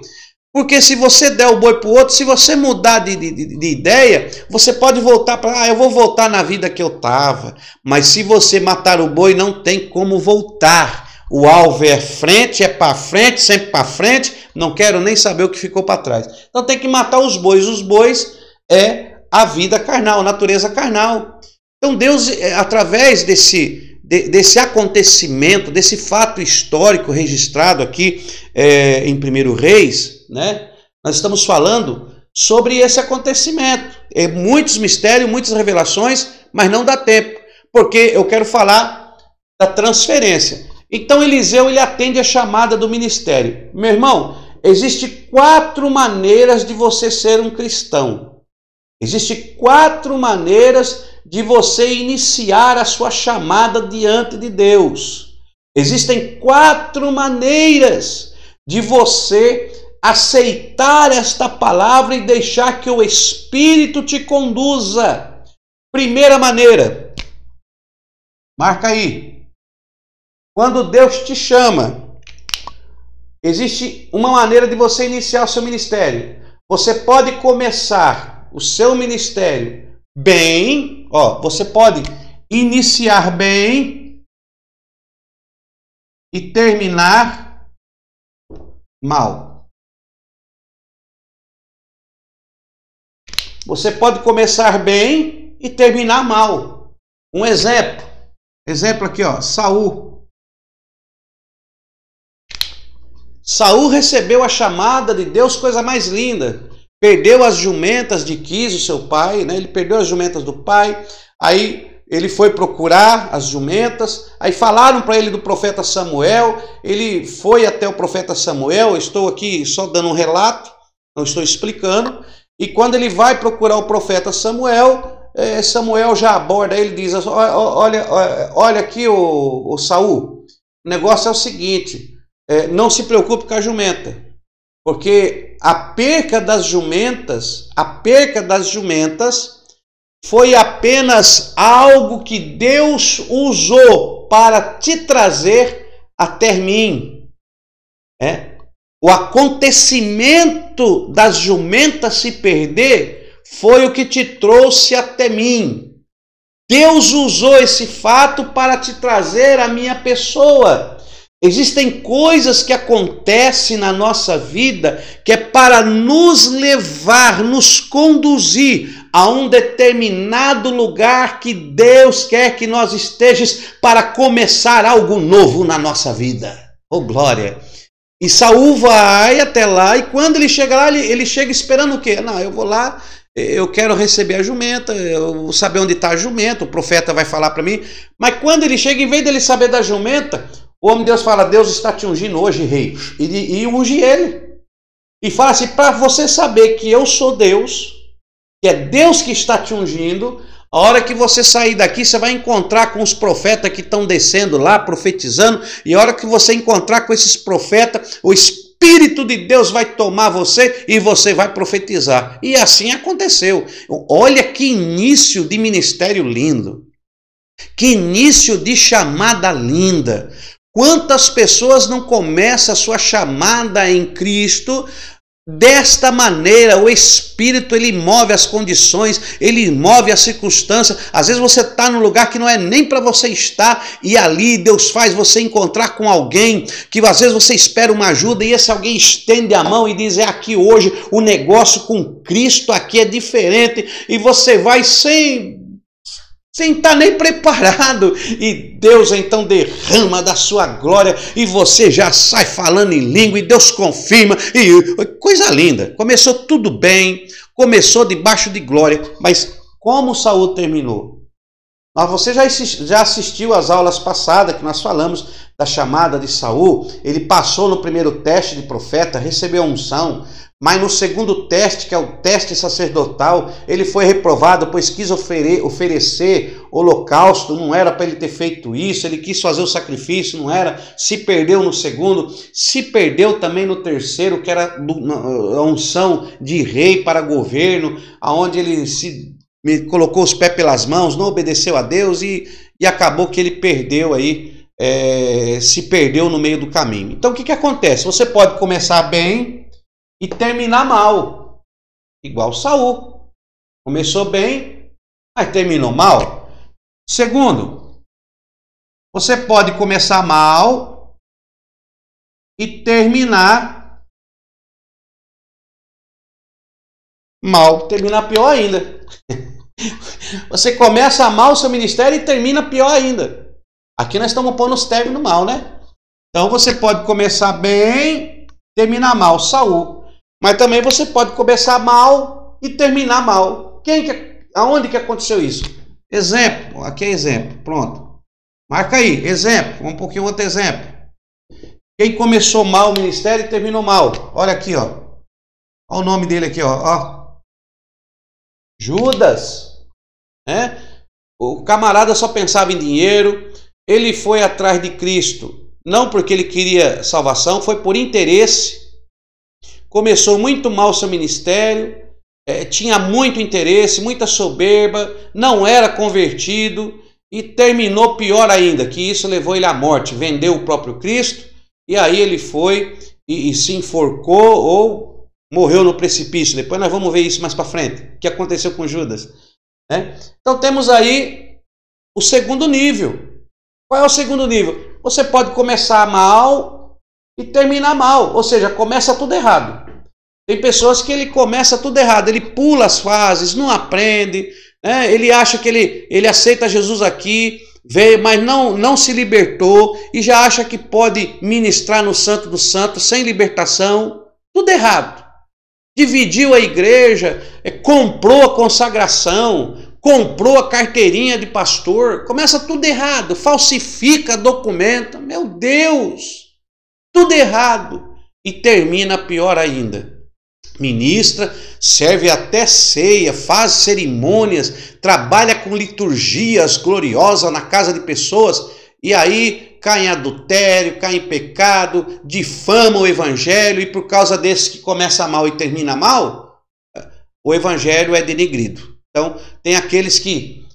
Porque se você der o boi para o outro, se você mudar de ideia, você pode voltar para, eu vou voltar na vida que eu estava. Mas se você matar o boi, não tem como voltar. O alvo é frente, é para frente, sempre para frente, não quero nem saber o que ficou para trás. Então tem que matar os bois. Os bois é a vida carnal, a natureza carnal. Então Deus, através desse acontecimento, desse fato histórico registrado aqui em 1 Reis, né, nós estamos falando sobre esse acontecimento. Muitos mistérios, muitas revelações, mas não dá tempo, porque eu quero falar da transferência. Então Eliseu, ele atende a chamada do ministério. Meu irmão, existem 4 maneiras de você ser um cristão. Existem 4 maneiras de você iniciar a sua chamada diante de Deus. Existem 4 maneiras de você aceitar esta palavra e deixar que o Espírito te conduza. Primeira maneira, marca aí. Quando Deus te chama, existe uma maneira de você iniciar o seu ministério. Você pode começar o seu ministério bem, você pode iniciar bem e terminar mal. Você pode começar bem e terminar mal. Um exemplo aqui, Saul. Saul recebeu a chamada de Deus, coisa mais linda. Perdeu as jumentas de Quis, o seu pai, né? Ele perdeu as jumentas do pai. Aí ele foi procurar as jumentas. Aí falaram para ele do profeta Samuel. Ele foi até o profeta Samuel. Eu estou aqui só dando um relato, não estou explicando. E quando ele vai procurar o profeta Samuel, Samuel já aborda ele e diz: olha aqui, o Saul, o negócio é o seguinte, não se preocupe com a jumenta, porque a perca das jumentas foi apenas algo que Deus usou para te trazer até mim. O acontecimento das jumentas se perder foi o que te trouxe até mim. Deus usou esse fato para te trazer a minha pessoa. Existem coisas que acontecem na nossa vida que é para nos levar, nos conduzir a um determinado lugar que Deus quer que nós estejamos para começar algo novo na nossa vida. Oh, glória! E Saul vai até lá, e quando ele chega lá, ele chega esperando o quê? Não, eu vou lá, eu quero receber a jumenta, eu vou saber onde está a jumenta, o profeta vai falar para mim. Mas quando ele chega, em vez dele saber da jumenta, o homem de Deus fala: Deus está te ungindo hoje, rei. E unge ele. E fala assim: para você saber que eu sou Deus, que é Deus que está te ungindo, a hora que você sair daqui, você vai encontrar com os profetas que estão descendo lá, profetizando. E a hora que você encontrar com esses profetas, o Espírito de Deus vai tomar você e você vai profetizar. E assim aconteceu. Olha que início de ministério lindo. Que início de chamada linda. Quantas pessoas não começam a sua chamada em Cristo desta maneira? O Espírito, ele move as condições, ele move as circunstâncias. Às vezes você está num lugar que não é nem para você estar, e ali Deus faz você encontrar com alguém que às vezes você espera uma ajuda, e esse alguém estende a mão e diz: é aqui hoje, o negócio com Cristo aqui é diferente, e você vai sem estar nem preparado, e Deus então derrama da sua glória, e você já sai falando em língua, e Deus confirma, e coisa linda. Começou tudo bem, começou debaixo de glória, mas como Saul terminou? Você já assistiu às aulas passadas que nós falamos da chamada de Saul. Ele passou no primeiro teste de profeta, recebeu a unção, mas no segundo teste, que é o teste sacerdotal, ele foi reprovado, pois quis oferecer holocausto, não era para ele ter feito isso, ele quis fazer o sacrifício, não era, se perdeu no segundo, se perdeu também no terceiro, que era a unção de rei para governo, aonde ele colocou os pés pelas mãos, não obedeceu a Deus e acabou que ele perdeu aí, se perdeu no meio do caminho. Então o que acontece? Você pode começar bem e terminar mal, igual Saul. Começou bem, mas terminou mal. Segundo, você pode começar mal e terminar mal, terminar pior ainda. Você começa mal o seu ministério e termina pior ainda. Aqui nós estamos pondo os términos mal, né? Então você pode começar bem, terminar mal, Saul. Mas também você pode começar mal e terminar mal. Aonde que aconteceu isso? Exemplo, aqui é exemplo, pronto. Marca aí, exemplo, vamos um pouquinho outro exemplo. Quem começou mal o ministério e terminou mal? Olha aqui, ó. Olha o nome dele aqui, ó. Judas. O camarada só pensava em dinheiro. Ele foi atrás de Cristo, não porque ele queria salvação, foi por interesse. Começou muito mal o seu ministério, tinha muito interesse, muita soberba, não era convertido e terminou pior ainda, que isso levou ele à morte. Vendeu o próprio Cristo e aí ele foi e se enforcou ou morreu no precipício. Depois nós vamos ver isso mais para frente, o que aconteceu com Judas. Então temos aí o segundo nível. Qual é o segundo nível? Você pode começar mal e terminar mal, ou seja, começa tudo errado. Tem pessoas que ele começa tudo errado, ele pula as fases, não aprende, ele acha que ele aceita Jesus aqui, veio, mas não se libertou e já acha que pode ministrar no Santo dos Santos sem libertação, tudo errado. Dividiu a igreja, comprou a consagração, comprou a carteirinha de pastor, começa tudo errado, falsifica documento, meu Deus, tudo errado e termina pior ainda. Ministra, serve até ceia, faz cerimônias, trabalha com liturgias gloriosas na casa de pessoas e aí cai em adultério, cai em pecado, difama o evangelho e por causa desse que começa mal e termina mal, o evangelho é denegrido. Então tem aqueles que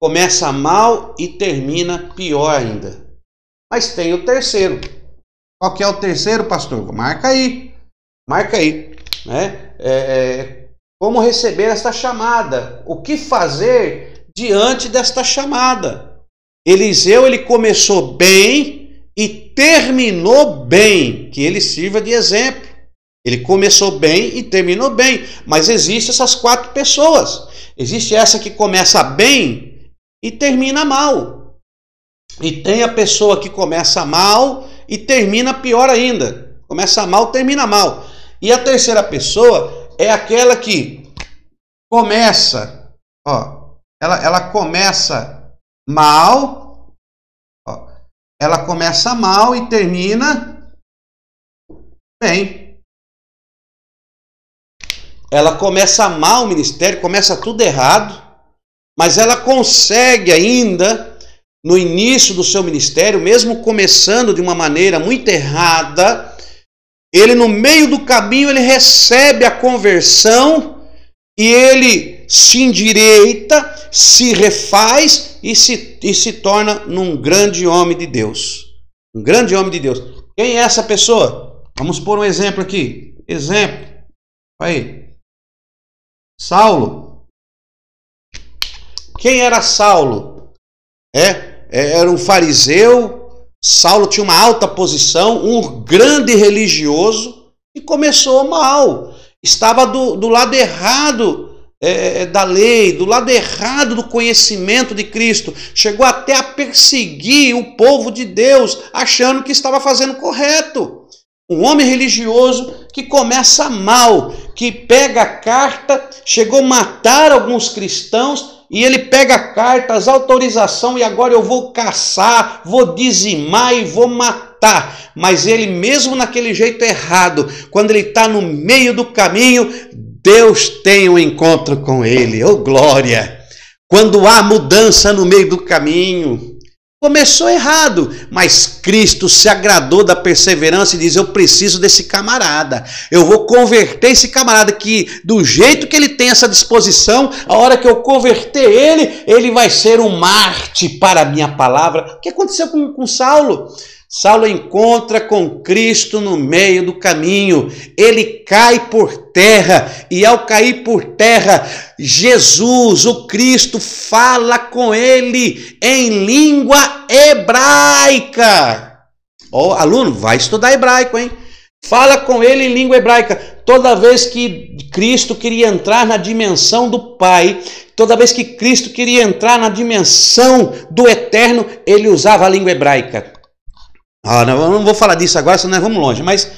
começa mal e termina pior ainda. Mas tem o terceiro. Qual que é o terceiro, pastor? Marca aí. Como receber esta chamada? O que fazer diante desta chamada? Eliseu, ele começou bem e terminou bem, que ele sirva de exemplo. Ele começou bem e terminou bem, mas existem essas 4 pessoas. Existe essa que começa bem e termina mal. E tem a pessoa que começa mal e termina pior ainda. Começa mal, termina mal. E a terceira pessoa é aquela que começa, ela começa mal, ela começa mal e termina bem. Ela começa mal o ministério, começa tudo errado, mas ela consegue ainda, no início do seu ministério, mesmo começando de uma maneira muito errada, ele no meio do caminho ele recebe a conversão e ele se endireita, se refaz e se torna num grande homem de Deus. Um grande homem de Deus. Quem é essa pessoa? Vamos pôr um exemplo aqui. Exemplo. Aí. Saulo. Quem era Saulo? Era um fariseu. Saulo tinha uma alta posição, um grande religioso e começou mal. Estava do lado errado da lei, do lado errado do conhecimento de Cristo. Chegou até a perseguir o povo de Deus, achando que estava fazendo correto. Um homem religioso que começa mal, que pega a carta, chegou a matar alguns cristãos, e ele pega a carta, as autorizações, e agora eu vou caçar, vou dizimar e vou matar matar, mas ele mesmo naquele jeito errado, quando ele está no meio do caminho, Deus tem um encontro com ele. Oh, glória! Quando há mudança no meio do caminho, começou errado, mas Cristo se agradou da perseverança e diz: eu preciso desse camarada, eu vou converter esse camarada que do jeito que ele tem essa disposição, a hora que eu converter ele, ele vai ser um Marte para a minha palavra. O que aconteceu com Saulo? Saulo encontra com Cristo no meio do caminho, ele cai por terra, e ao cair por terra, Jesus, o Cristo, fala com ele em língua hebraica. Ó, aluno, vai estudar hebraico, hein? Fala com ele em língua hebraica. Toda vez que Cristo queria entrar na dimensão do Pai, toda vez que Cristo queria entrar na dimensão do Eterno, ele usava a língua hebraica. Não vou falar disso agora, senão nós vamos longe, mas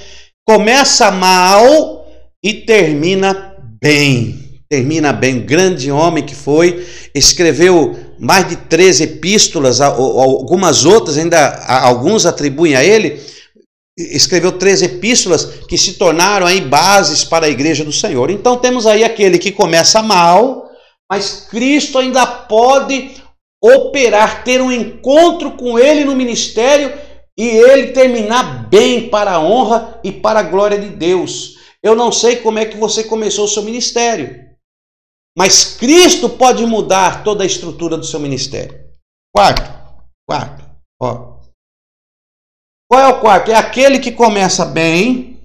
começa mal e termina bem. Termina bem. Grande homem que foi, escreveu mais de 13 epístolas, algumas outras ainda alguns atribuem a ele. Escreveu 13 epístolas que se tornaram aí bases para a igreja do Senhor. Então temos aí aquele que começa mal, mas Cristo ainda pode operar, ter um encontro com ele no ministério, e ele terminar bem para a honra e para a glória de Deus. Eu não sei como é que você começou o seu ministério, mas Cristo pode mudar toda a estrutura do seu ministério. Quarto. Ó. Qual é o quarto? É aquele que começa bem,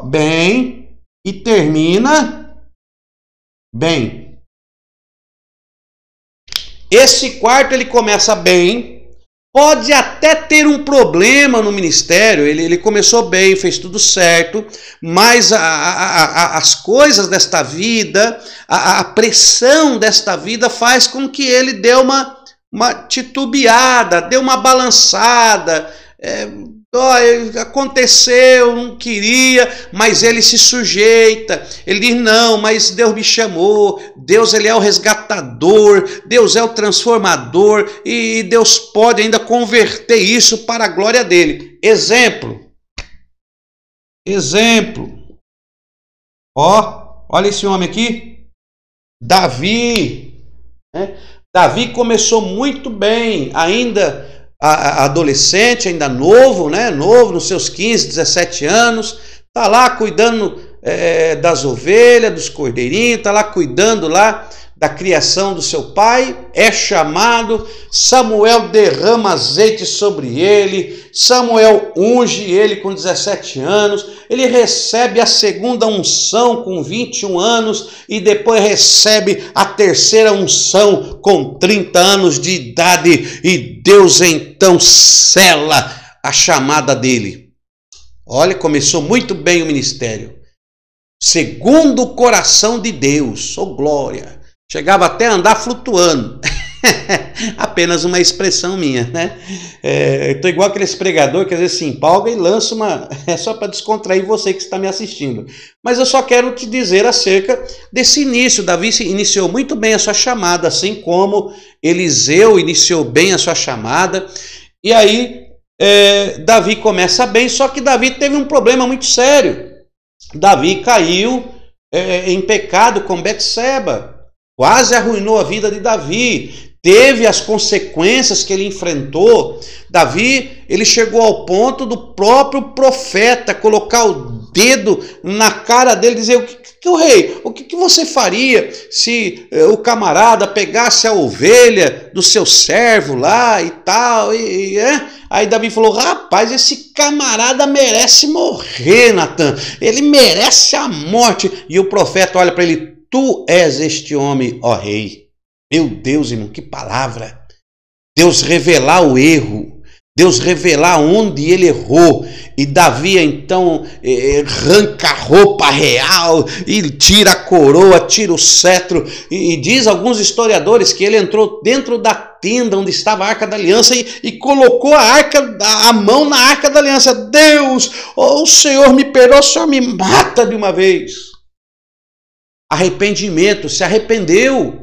bem, e termina bem. Esse quarto ele começa bem. Pode até ter um problema no ministério, ele começou bem, fez tudo certo, mas as coisas desta vida, a pressão desta vida faz com que ele dê uma titubeada, dê uma balançada, aconteceu, não queria, mas ele se sujeita, ele diz: não, mas Deus me chamou, Deus ele é o resgatador, Deus é o transformador, e Deus pode ainda converter isso para a glória dele. Exemplo, olha esse homem aqui, Davi, né? Davi começou muito bem, ainda adolescente, ainda novo, né? Novo, nos seus 15, 17 anos, está lá cuidando das ovelhas, dos cordeirinhos, está lá cuidando lá da criação do seu pai, é chamado, Samuel derrama azeite sobre ele, Samuel unge ele com 17 anos, ele recebe a segunda unção com 21 anos e depois recebe a terceira unção com 30 anos de idade, e Deus então sela a chamada dele. Olha, começou muito bem o ministério, segundo o coração de Deus, oh glória. Chegava até a andar flutuando. Apenas uma expressão minha, né? Estou igual aqueles pregador que às vezes se empolga e lança uma... É só para descontrair você que está me assistindo. Mas eu só quero te dizer acerca desse início. Davi iniciou muito bem a sua chamada, assim como Eliseu iniciou bem a sua chamada. E aí, Davi começa bem, só que Davi teve um problema muito sério. Davi caiu em pecado com Betseba. Quase arruinou a vida de Davi, teve as consequências que ele enfrentou. Davi, ele chegou ao ponto do próprio profeta colocar o dedo na cara dele e dizer: o rei, o que você faria se o camarada pegasse a ovelha do seu servo lá e tal? Aí Davi falou: rapaz, esse camarada merece morrer, Natan, ele merece a morte. E o profeta olha para ele: tu és este homem, ó rei. Meu Deus, irmão, que palavra. Deus revelar o erro, Deus revelar onde ele errou. E Davi então arranca a roupa real e tira a coroa, tira o cetro. E diz alguns historiadores que ele entrou dentro da tenda onde estava a Arca da Aliança e colocou a mão na Arca da Aliança. Deus, o Senhor me perdoa, o Senhor me mata de uma vez. Arrependimento, se arrependeu.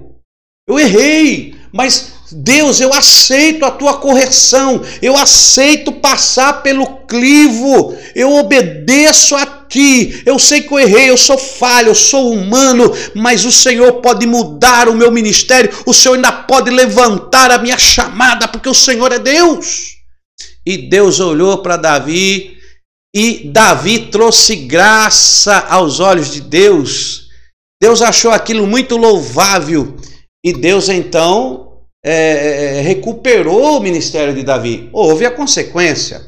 Eu errei, mas Deus, eu aceito a tua correção, eu aceito passar pelo crivo, eu obedeço a ti, eu sei que eu errei, eu sou falho, eu sou humano, mas o Senhor pode mudar o meu ministério, o Senhor ainda pode levantar a minha chamada, porque o Senhor é Deus. E Deus olhou para Davi, e Davi trouxe graça aos olhos de Deus. Deus achou aquilo muito louvável, e Deus então recuperou o ministério de Davi. Houve a consequência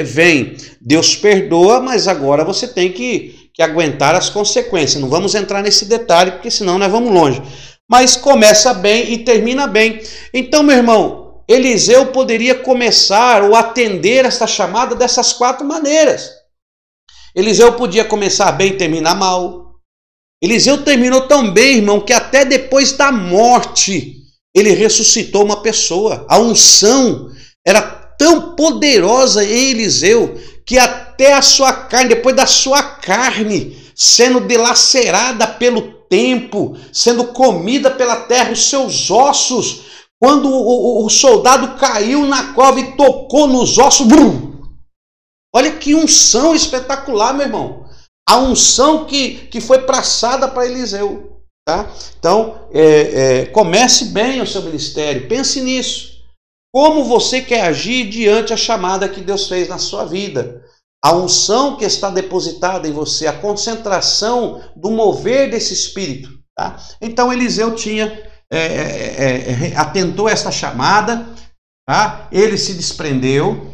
vem. Deus perdoa, mas agora você tem que aguentar as consequências. Não vamos entrar nesse detalhe, porque senão nós vamos longe. Mas começa bem e termina bem. Então, meu irmão, Eliseu poderia começar ou atender essa chamada dessas 4 maneiras. Eliseu podia começar bem e terminar mal. Eliseu terminou tão bem, irmão, que até depois da morte ele ressuscitou uma pessoa. A unção era tão poderosa em Eliseu que até a sua carne, depois da sua carne sendo dilacerada pelo tempo, sendo comida pela terra, os seus ossos, quando o soldado caiu na cova e tocou nos ossos, olha que unção espetacular, meu irmão. A unção que foi passada para Eliseu. Tá? Então, comece bem o seu ministério, pense nisso. Como você quer agir diante a chamada que Deus fez na sua vida? A unção que está depositada em você, a concentração do mover desse Espírito. Tá? Então, Eliseu atentou a esta chamada, tá? Ele se desprendeu,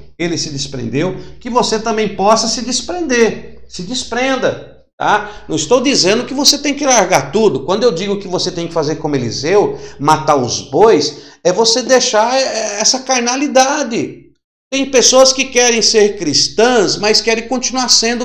que você também possa se desprender, se desprenda. Tá? Não estou dizendo que você tem que largar tudo. Quando eu digo que você tem que fazer como Eliseu, matar os bois, é você deixar essa carnalidade. Tem pessoas que querem ser cristãs, mas querem continuar sendo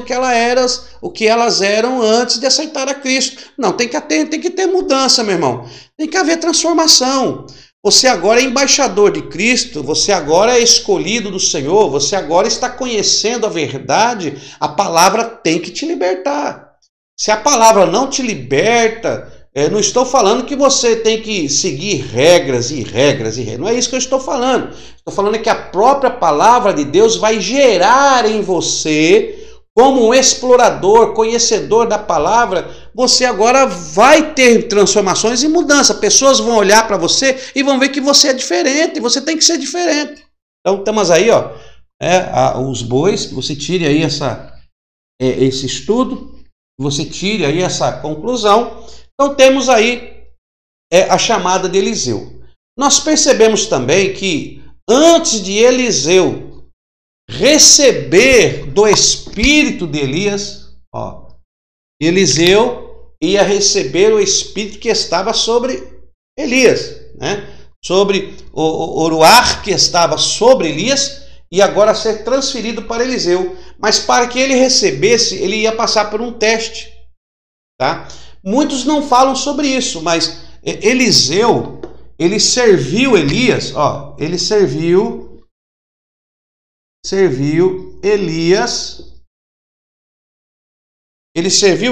o que elas eram antes de aceitar a Cristo. Não, tem que ter mudança, meu irmão. Tem que haver transformação. Você agora é embaixador de Cristo, você agora é escolhido do Senhor, você agora está conhecendo a verdade, a palavra tem que te libertar. Se a palavra não te liberta, não estou falando que você tem que seguir regras e regras, não é isso que eu estou falando. Estou falando que a própria palavra de Deus vai gerar em você, como um explorador, conhecedor da palavra, você agora vai ter transformações e mudança. Pessoas vão olhar para você e vão ver que você é diferente, você tem que ser diferente. Então, estamos aí, os bois, você tire aí esse estudo, você tire aí essa conclusão. Então, temos aí a chamada de Eliseu. Nós percebemos também que antes de Eliseu receber do espírito de Elias, Eliseu ia receber o espírito que estava sobre Elias, né? Sobre o ruach que estava sobre Elias, e agora ser transferido para Eliseu. Mas para que ele recebesse, ele ia passar por um teste, tá? Muitos não falam sobre isso, mas Eliseu, ele serviu Elias, ele serviu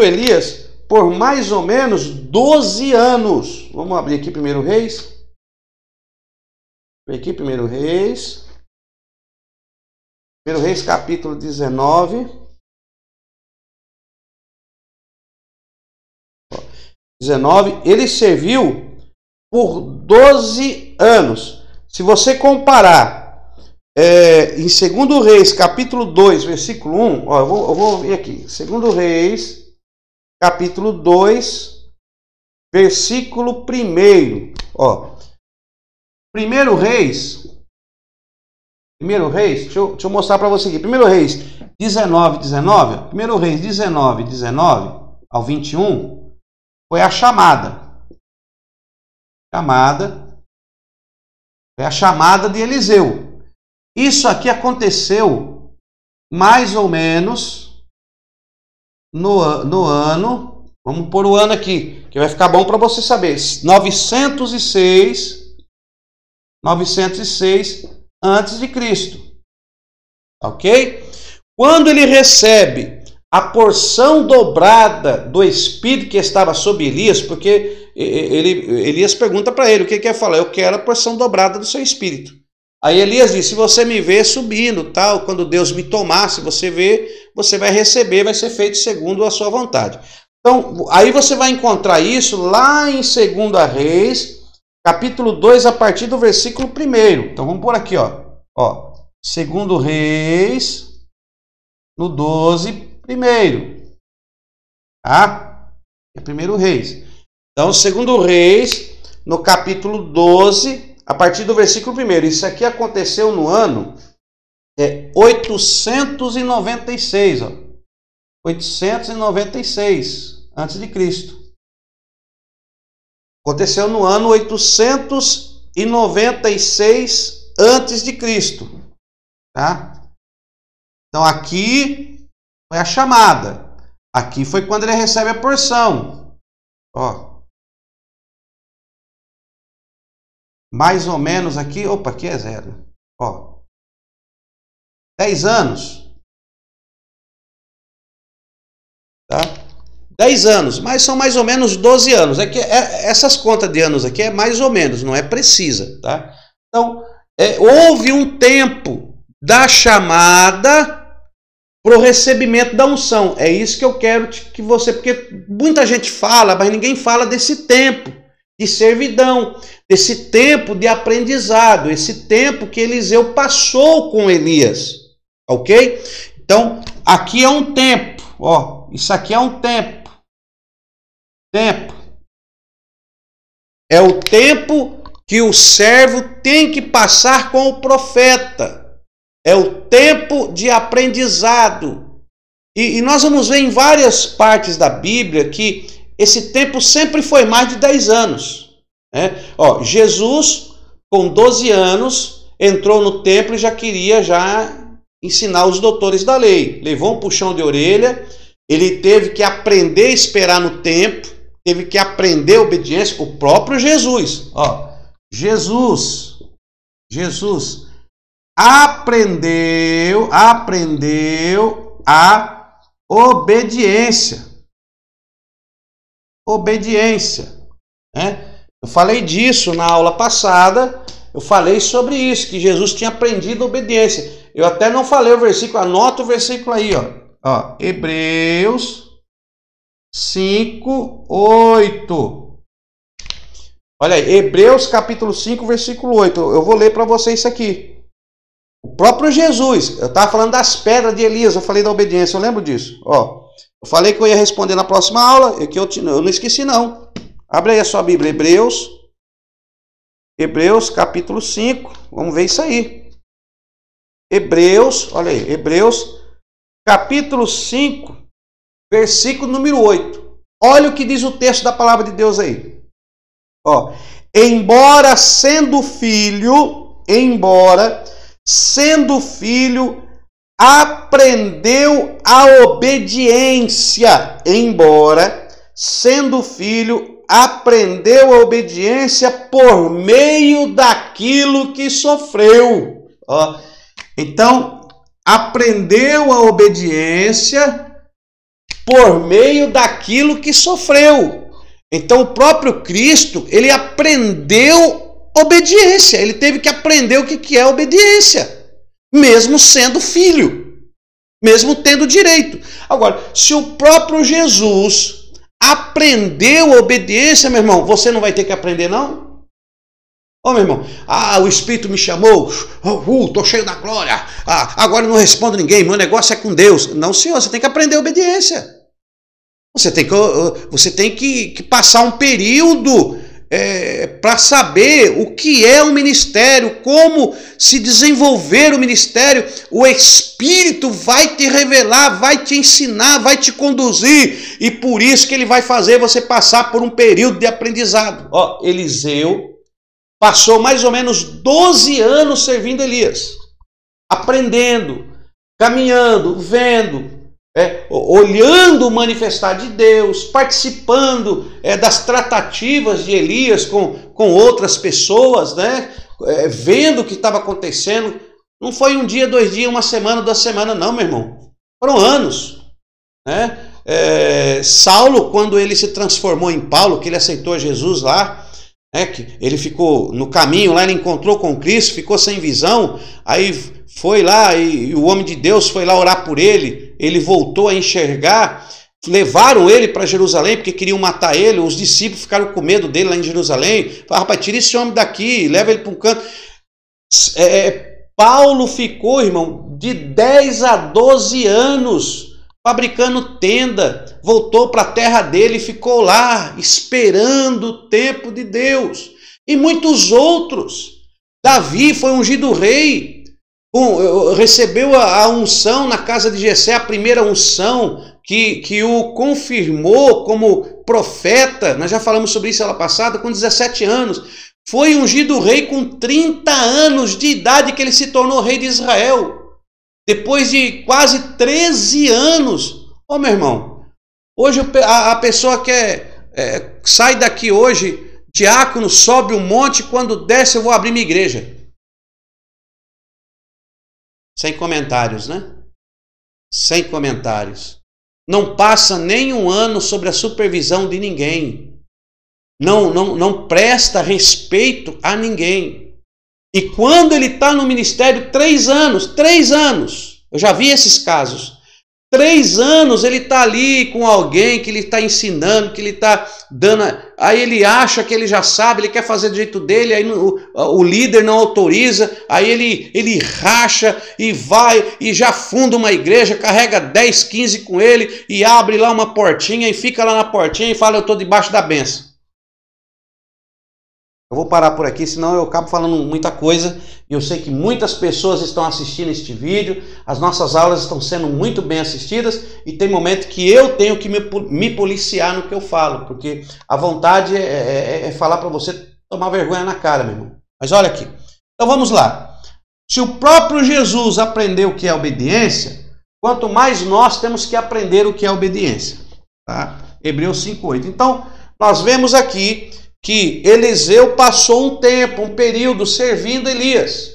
Elias por mais ou menos 12 anos. Vamos abrir aqui 1 Reis. Aqui 1 Reis. 1 Reis capítulo 19. 19. Ele serviu por 12 anos. Se você comparar em 2 Reis, capítulo 2, versículo 1, eu vou ver aqui. 2 Reis, capítulo 2, versículo 1. 1 Reis, deixa eu mostrar para você aqui. 1 Reis 19, 19. 1 Reis 19, 19 ao 21, foi a chamada. Foi a chamada de Eliseu. Isso aqui aconteceu mais ou menos no ano, vamos pôr o ano aqui, que vai ficar bom para você saber, 906 antes de Cristo. Ok? Quando ele recebe a porção dobrada do Espírito que estava sobre Elias, porque Elias pergunta para ele, o que quer falar? Eu quero a porção dobrada do seu espírito. Aí Elias diz, se você me vê subindo, tal, quando Deus me tomar, se você vê, você vai receber, vai ser feito segundo a sua vontade. Então, aí você vai encontrar isso lá em 2 Reis, capítulo 2, a partir do versículo 1. Então vamos por aqui, ó. 2 Reis, no 12, 1. Tá? É 1 Reis. Então, 2 Reis, no capítulo 12, a partir do versículo 1. Isso aqui aconteceu no ano 896, ó. 896 antes de Cristo. Aconteceu no ano 896 antes de Cristo, tá? Então aqui foi a chamada. Aqui foi quando ele recebe a porção. Ó. Mais ou menos aqui, opa, aqui é 0. Ó. 10 anos. Tá? 10 anos, mas são mais ou menos 12 anos. Essas contas de anos aqui é mais ou menos, não é precisa. Tá? Então, houve um tempo da chamada para o recebimento da unção. É isso que eu quero que você... Porque muita gente fala, mas ninguém fala desse tempo de servidão, desse tempo de aprendizado, esse tempo que Eliseu passou com Elias. Ok? Então, aqui é um tempo. Ó, isso aqui é um tempo. Tempo. É o tempo que o servo tem que passar com o profeta. É o tempo de aprendizado. E nós vamos ver em várias partes da Bíblia que esse tempo sempre foi mais de 10 anos. Né? Ó, Jesus, com 12 anos, entrou no templo e já queria ensinar os doutores da lei. Levou um puxão de orelha. Ele teve que aprender a esperar no tempo, teve que aprender a obediência. O próprio Jesus, ó, Jesus aprendeu a obediência. Obediência, né? Eu falei disso na aula passada, eu falei sobre isso, que Jesus tinha aprendido a obediência. Eu até não falei o versículo, anota o versículo aí, ó. Hebreus 5, 8. Olha aí, Hebreus capítulo 5, versículo 8. Eu vou ler para vocês isso aqui. O próprio Jesus, eu estava falando das pedras de Elias, eu falei da obediência, eu lembro disso. Ó, eu falei que eu ia responder na próxima aula, que eu não esqueci não. Abre aí a sua Bíblia, Hebreus capítulo 5, vamos ver isso aí. Hebreus, olha aí, Hebreus capítulo 5, versículo número 8. Olha o que diz o texto da palavra de Deus aí. Ó, embora sendo filho, aprendeu a obediência. Embora sendo filho, aprendeu a obediência por meio daquilo que sofreu. Ó, então, aprendeu a obediência por meio daquilo que sofreu. Então o próprio Cristo, ele aprendeu obediência. Ele teve que aprender o que é obediência, mesmo sendo filho, mesmo tendo direito. Agora, se o próprio Jesus aprendeu a obediência, meu irmão, você não vai ter que aprender não? Ô, meu irmão, o Espírito me chamou, estou cheio da glória, agora eu não respondo ninguém, meu negócio é com Deus. Não, senhor, você tem que aprender a obediência. Você tem que passar um período para saber o que é um ministério, como se desenvolver o ministério. O Espírito vai te revelar, vai te ensinar, vai te conduzir, e por isso que ele vai fazer você passar por um período de aprendizado. Ó, Eliseu passou mais ou menos 12 anos servindo Elias, aprendendo, caminhando, vendo, olhando o manifestar de Deus, participando das tratativas de Elias com outras pessoas, né? Vendo o que estava acontecendo. Não foi um dia, 2 dias, uma semana, 2 semanas, não, meu irmão. Foram anos, né? Saulo, quando ele se transformou em Paulo, que ele aceitou Jesus lá, que ele ficou no caminho lá, ele encontrou com Cristo, ficou sem visão, aí foi lá e o homem de Deus foi lá orar por ele, ele voltou a enxergar, levaram ele para Jerusalém porque queriam matar ele, os discípulos ficaram com medo dele lá em Jerusalém, falaram, rapaz, tira esse homem daqui, leva ele para um canto. Paulo ficou, irmão, de 10 a 12 anos fabricando tenda, voltou para a terra dele e ficou lá esperando o tempo de Deus. E muitos outros. Davi foi ungido rei, recebeu a unção na casa de Jessé, a primeira unção que o confirmou como profeta. Nós já falamos sobre isso semana passada, com 17 anos. Foi ungido rei com 30 anos de idade que ele se tornou rei de Israel. Depois de quase 13 anos. Ô meu irmão, hoje a pessoa sai daqui hoje, diácono, sobe um monte, quando desce eu vou abrir minha igreja. Sem comentários, né? Sem comentários. Não passa nem um ano sobre a supervisão de ninguém. Não presta respeito a ninguém. E quando ele está no ministério, 3 anos, eu já vi esses casos, 3 anos ele está ali com alguém que ele está ensinando, que ele está dando, aí ele acha que ele já sabe, ele quer fazer do jeito dele, aí o líder não autoriza, aí ele racha e vai e já funda uma igreja, carrega 10, 15 com ele e abre lá uma portinha e fica lá na portinha e fala, eu estou debaixo da bênção. Eu vou parar por aqui, senão eu acabo falando muita coisa. E eu sei que muitas pessoas estão assistindo este vídeo. As nossas aulas estão sendo muito bem assistidas. E tem momento que eu tenho que me policiar no que eu falo. Porque a vontade é falar para você tomar vergonha na cara, meu irmão. Mas olha aqui. Então vamos lá. Se o próprio Jesus aprendeu o que é obediência, quanto mais nós temos que aprender o que é obediência. Tá? Hebreus 5:8. Então nós vemos aqui que Eliseu passou um período servindo Elias.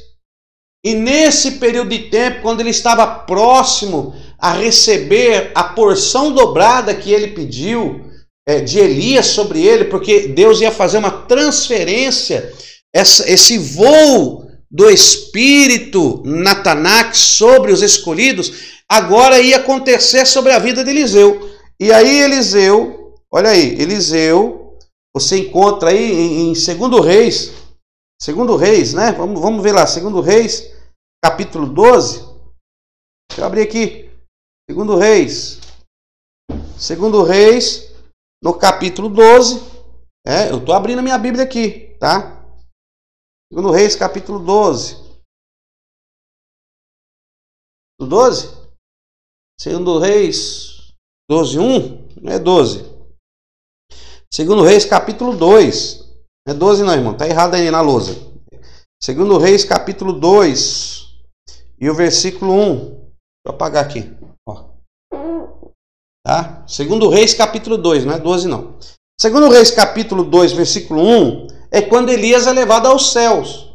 E nesse período de tempo, quando ele estava próximo a receber a porção dobrada que ele pediu de Elias sobre ele, porque Deus ia fazer uma transferência, esse voo do Espírito Natanac sobre os escolhidos, agora ia acontecer sobre a vida de Eliseu. E aí Eliseu, olha aí, Eliseu, você encontra aí em 2 Reis, né? Vamos ver lá, 2 Reis, capítulo 12. Deixa eu abrir aqui. 2 Reis, no capítulo 12. Eu estou abrindo a minha Bíblia aqui, tá? 2 Reis, capítulo 12. 12? 2 Reis 12:1? Não é 12. 2 Reis, capítulo 2. Não é 12 não, irmão. Está errado aí na lousa. 2 Reis, capítulo 2. E o versículo 1. Deixa eu apagar aqui. Ó. Tá? 2 Reis, capítulo 2. Não é 12 não. 2 Reis, capítulo 2, versículo 1. É quando Elias é levado aos céus.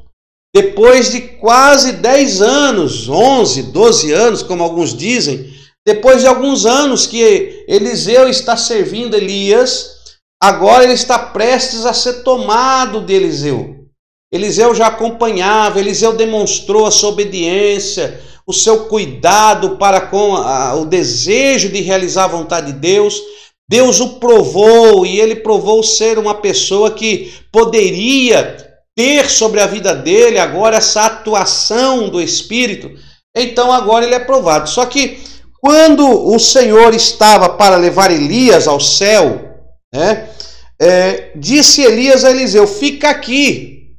Depois de quase 10 anos, 11, 12 anos, como alguns dizem. Depois de alguns anos que Eliseu está servindo Elias, agora ele está prestes a ser tomado de Eliseu. Eliseu já acompanhava, Eliseu demonstrou a sua obediência, o seu cuidado para com o desejo de realizar a vontade de Deus. Deus o provou e ele provou ser uma pessoa que poderia ter sobre a vida dele agora essa atuação do Espírito. Então agora ele é provado. Só que quando o Senhor estava para levar Elias ao céu, disse Elias a Eliseu, fica aqui,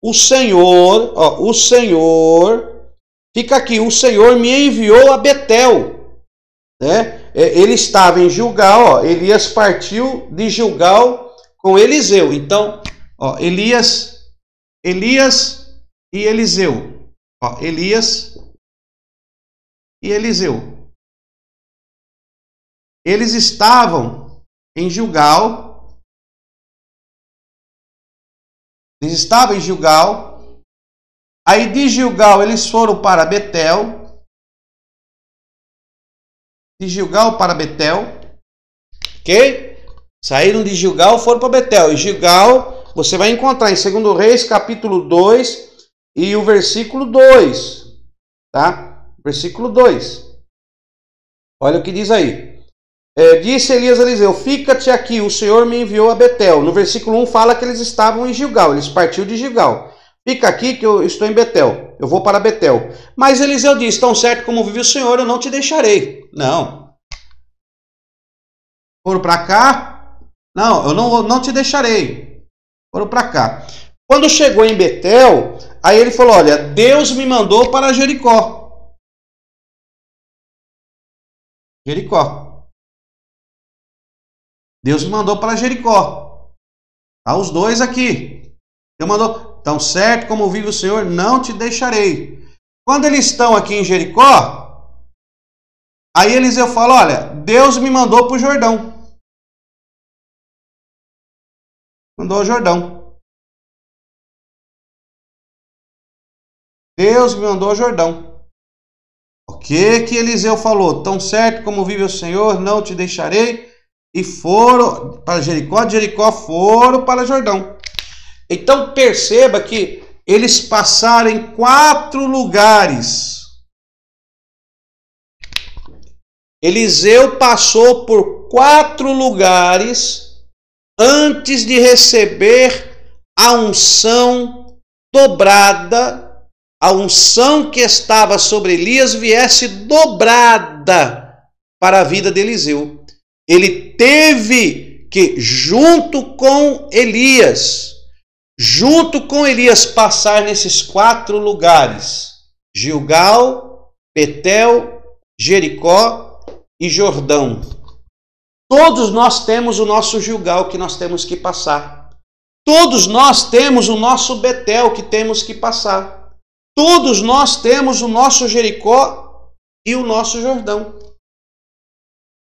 o Senhor me enviou a Betel, ele estava em Gilgal, Elias partiu de Gilgal com Eliseu, então, Elias e Eliseu, Elias e Eliseu, eles estavam em Gilgal, aí de Gilgal eles foram para Betel, de Gilgal para Betel, ok? Saíram de Gilgal, foram para Betel. E Gilgal, você vai encontrar em 2 Reis, capítulo 2 e o versículo 2, tá? Versículo 2. Olha o que diz aí. Disse Elias a Eliseu, fica-te aqui, o Senhor me enviou a Betel. No versículo 1 fala que eles estavam em Gilgal, eles partiram de Gilgal. Fica aqui que eu estou em Betel, eu vou para Betel. Mas Eliseu disse, tão certo como vive o Senhor, eu não te deixarei. Não. Foram para cá? Não, eu não te deixarei. Foram para cá. Quando chegou em Betel, aí ele falou, olha, Deus me mandou para Jericó. Jericó. Deus me mandou para Jericó. Tá os dois aqui. Deus mandou, tão certo como vive o Senhor, não te deixarei. Quando eles estão aqui em Jericó, aí Eliseu fala, olha, Deus me mandou para o Jordão. Mandou ao Jordão. Deus me mandou ao Jordão. O que Eliseu falou? Tão certo como vive o Senhor, não te deixarei. E foram para Jericó, de Jericó foram para Jordão. Então perceba que eles passaram em 4 lugares. Eliseu passou por 4 lugares antes de receber a unção dobrada, a unção que estava sobre Elias viesse dobrada para a vida de Eliseu. Ele teve que, junto com Elias, passar nesses 4 lugares: Gilgal, Betel, Jericó e Jordão. Todos nós temos o nosso Gilgal que nós temos que passar. Todos nós temos o nosso Betel que temos que passar. Todos nós temos o nosso Jericó e o nosso Jordão.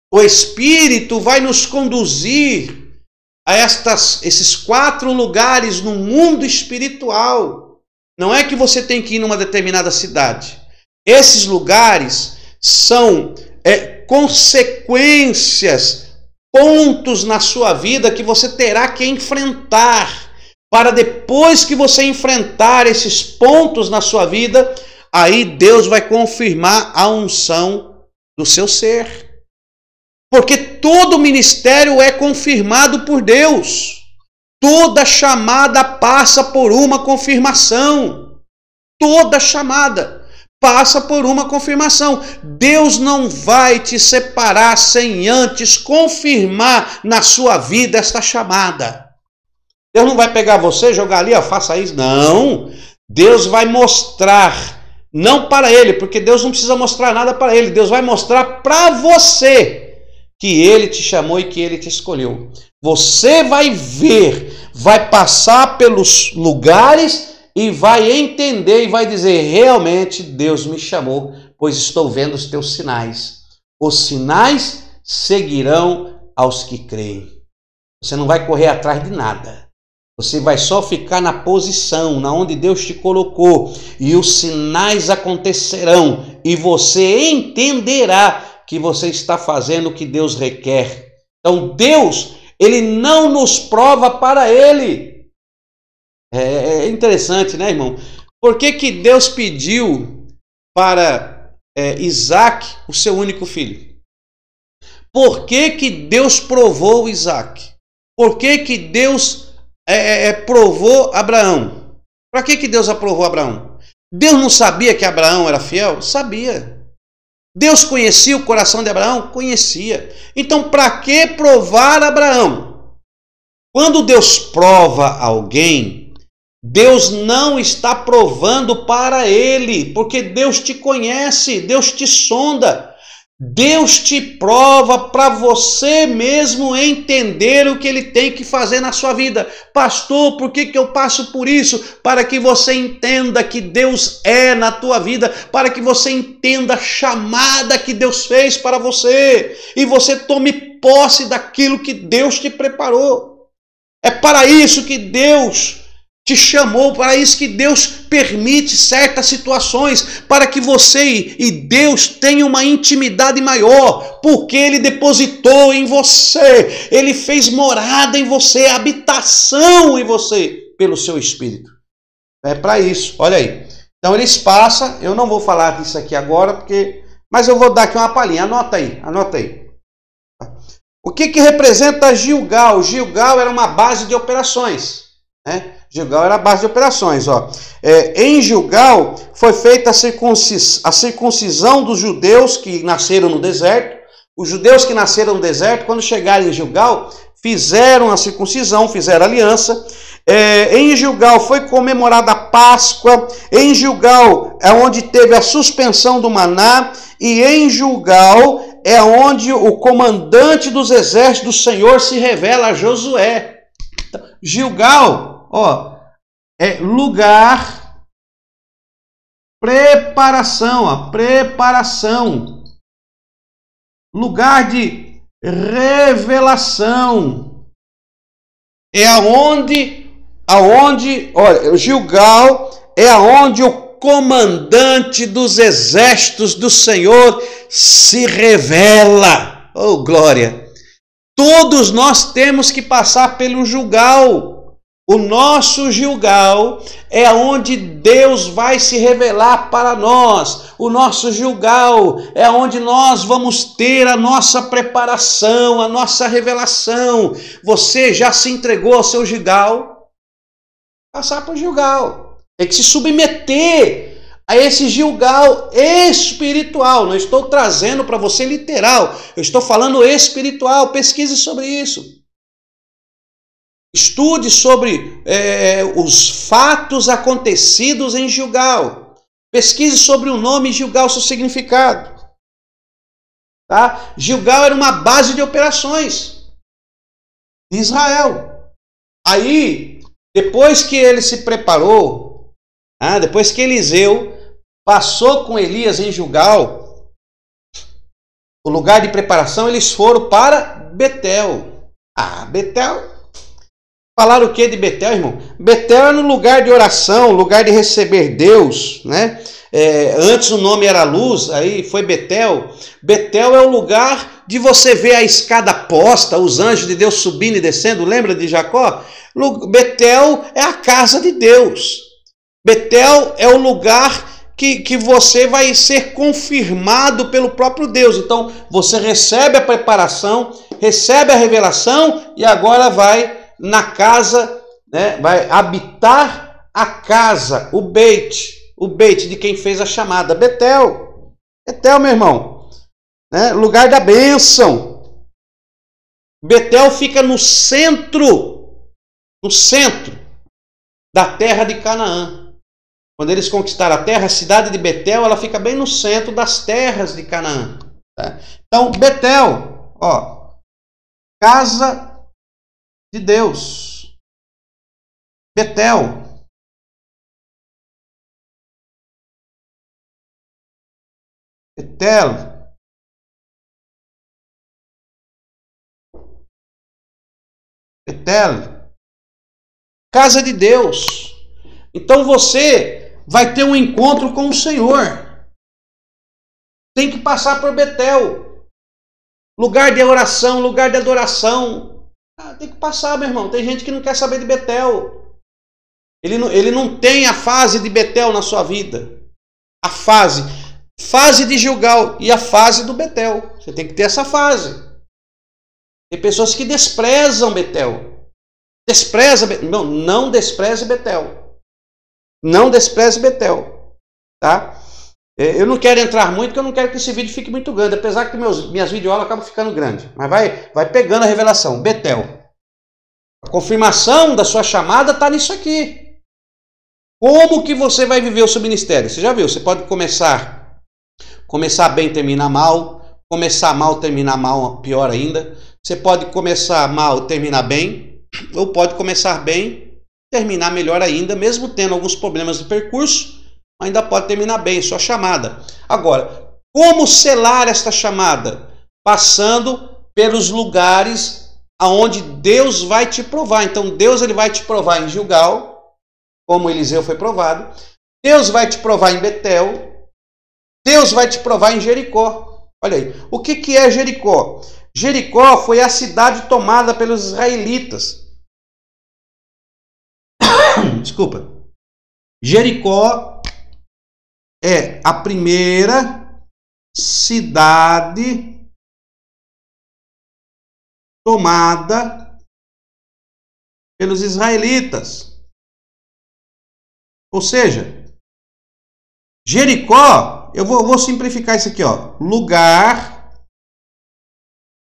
O Espírito vai nos conduzir a esses 4 lugares no mundo espiritual. Não é que você tem que ir numa determinada cidade. Esses lugares são consequências, pontos na sua vida que você terá que enfrentar. Para depois que você enfrentar esses pontos na sua vida, aí Deus vai confirmar a unção do seu ser. Porque todo ministério é confirmado por Deus. Toda chamada passa por uma confirmação. Toda chamada passa por uma confirmação. Deus não vai te separar sem antes confirmar na sua vida esta chamada. Deus não vai pegar você e jogar ali, ó, faça isso. Não. Deus vai mostrar, não para ele, porque Deus não precisa mostrar nada para ele. Deus vai mostrar para você que ele te chamou e que ele te escolheu. Você vai ver, vai passar pelos lugares e vai entender e vai dizer, realmente Deus me chamou, pois estou vendo os teus sinais. Os sinais seguirão aos que creem. Você não vai correr atrás de nada. Você vai só ficar na posição, na onde Deus te colocou, e os sinais acontecerão, e você entenderá que você está fazendo o que Deus requer. Então Deus, ele não nos prova para ele. É interessante, né, irmão? Por que Deus pediu para Isaac o seu único filho? Por que Deus provou Isaac? Por que Deus provou Abraão? Para que Deus aprovou Abraão? Deus não sabia que Abraão era fiel? Sabia. Deus conhecia o coração de Abraão? Conhecia. Então, para que provar Abraão? Quando Deus prova alguém, Deus não está provando para ele, porque Deus te conhece, Deus te sonda. Deus te prova para você mesmo entender o que ele tem que fazer na sua vida. Pastor, por que eu passo por isso? Para que você entenda que Deus é na tua vida, para que você entenda a chamada que Deus fez para você e você tome posse daquilo que Deus te preparou. É para isso que Deus te chamou, para isso que Deus permite certas situações, para que você e Deus tenham uma intimidade maior, porque Ele depositou em você, Ele fez morada em você, habitação em você, pelo seu Espírito. É para isso, olha aí. Então eles passam, eu não vou falar disso aqui agora, mas eu vou dar aqui uma palhinha, anota aí. O que representa Gilgal? Gilgal era uma base de operações, né? Gilgal era a base de operações. Ó. Em Gilgal foi feita a circuncisão dos judeus que nasceram no deserto. Os judeus que nasceram no deserto, quando chegaram em Gilgal, fizeram a circuncisão, fizeram a aliança. Em Gilgal foi comemorada a Páscoa. Em Gilgal é onde teve a suspensão do maná. E em Gilgal é onde o comandante dos exércitos do Senhor se revela a Josué. Gilgal, ó, é lugar, preparação, preparação, lugar de revelação. É aonde, olha, Gilgal é aonde o comandante dos exércitos do Senhor se revela. Oh, glória! Todos nós temos que passar pelo Gilgal. O nosso Gilgal é onde Deus vai se revelar para nós. O nosso Gilgal é onde nós vamos ter a nossa preparação, a nossa revelação. Você já se entregou ao seu Gilgal? Passar por Gilgal. Tem que se submeter a esse Gilgal espiritual. Não estou trazendo para você literal. Eu estou falando espiritual. Pesquise sobre isso. Estude sobre os fatos acontecidos em Gilgal. Pesquise sobre o nome Gilgal, seu significado. Tá? Gilgal era uma base de operações de Israel. Aí, depois que ele se preparou, depois que Eliseu passou com Elias em Gilgal, o lugar de preparação, eles foram para Betel. Betel. Falaram o que de Betel, irmão? Betel é no lugar de oração, lugar de receber Deus, né? Antes o nome era Luz, aí foi Betel. Betel é o lugar de você ver a escada posta, os anjos de Deus subindo e descendo. Lembra de Jacó? Betel é a casa de Deus. Betel é o lugar que você vai ser confirmado pelo próprio Deus. Então, você recebe a preparação, recebe a revelação e agora vai na casa, né, vai habitar a casa, o Beit de quem fez a chamada. Betel, meu irmão, né, lugar da bênção. Betel fica no centro da terra de Canaã. Quando eles conquistaram a terra, a cidade de Betel, ela fica bem no centro das terras de Canaã. Tá? Então, Betel, ó, casa de Deus. Betel. Betel. Casa de Deus. Então você vai ter um encontro com o Senhor. Tem que passar por Betel. Lugar de oração, lugar de adoração. Tem que passar, meu irmão. Tem gente que não quer saber de Betel. Ele não tem a fase de Betel na sua vida. A fase de Gilgal e a fase do Betel. Você tem que ter essa fase. Tem pessoas que desprezam Betel. Não despreze Betel. Não despreze Betel. Tá? Eu não quero entrar muito, porque eu não quero que esse vídeo fique muito grande. Apesar que minhas videoaulas acabam ficando grandes. Mas vai pegando a revelação. Betel. A confirmação da sua chamada está nisso aqui. Como que você vai viver o seu ministério? Você já viu? Você pode começar bem e terminar mal. Começar mal, terminar mal, pior ainda. Você pode começar mal e terminar bem. Ou pode começar bem, terminar melhor ainda, mesmo tendo alguns problemas de percurso, ainda pode terminar bem sua chamada. Agora, como selar esta chamada? Passando pelos lugares aonde Deus vai te provar. Então, Deus ele vai te provar em Gilgal, como Eliseu foi provado. Deus vai te provar em Betel. Deus vai te provar em Jericó. Olha aí, o que é Jericó? Jericó foi a cidade tomada pelos israelitas. Desculpa. Jericó é a primeira cidade tomada pelos israelitas. Ou seja, Jericó, eu vou simplificar isso aqui, ó, lugar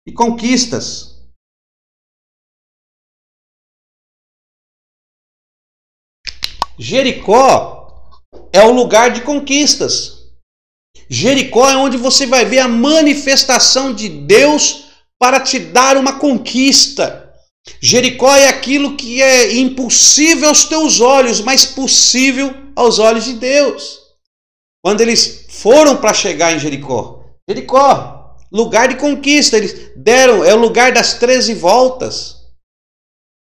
de conquistas. Jericó é o lugar de conquistas. Jericó é onde você vai ver a manifestação de Deus para te dar uma conquista. Jericó é aquilo que é impossível aos teus olhos, mas possível aos olhos de Deus. Quando eles foram para chegar em Jericó, Jericó, lugar de conquista, eles deram, é o lugar das 13 voltas.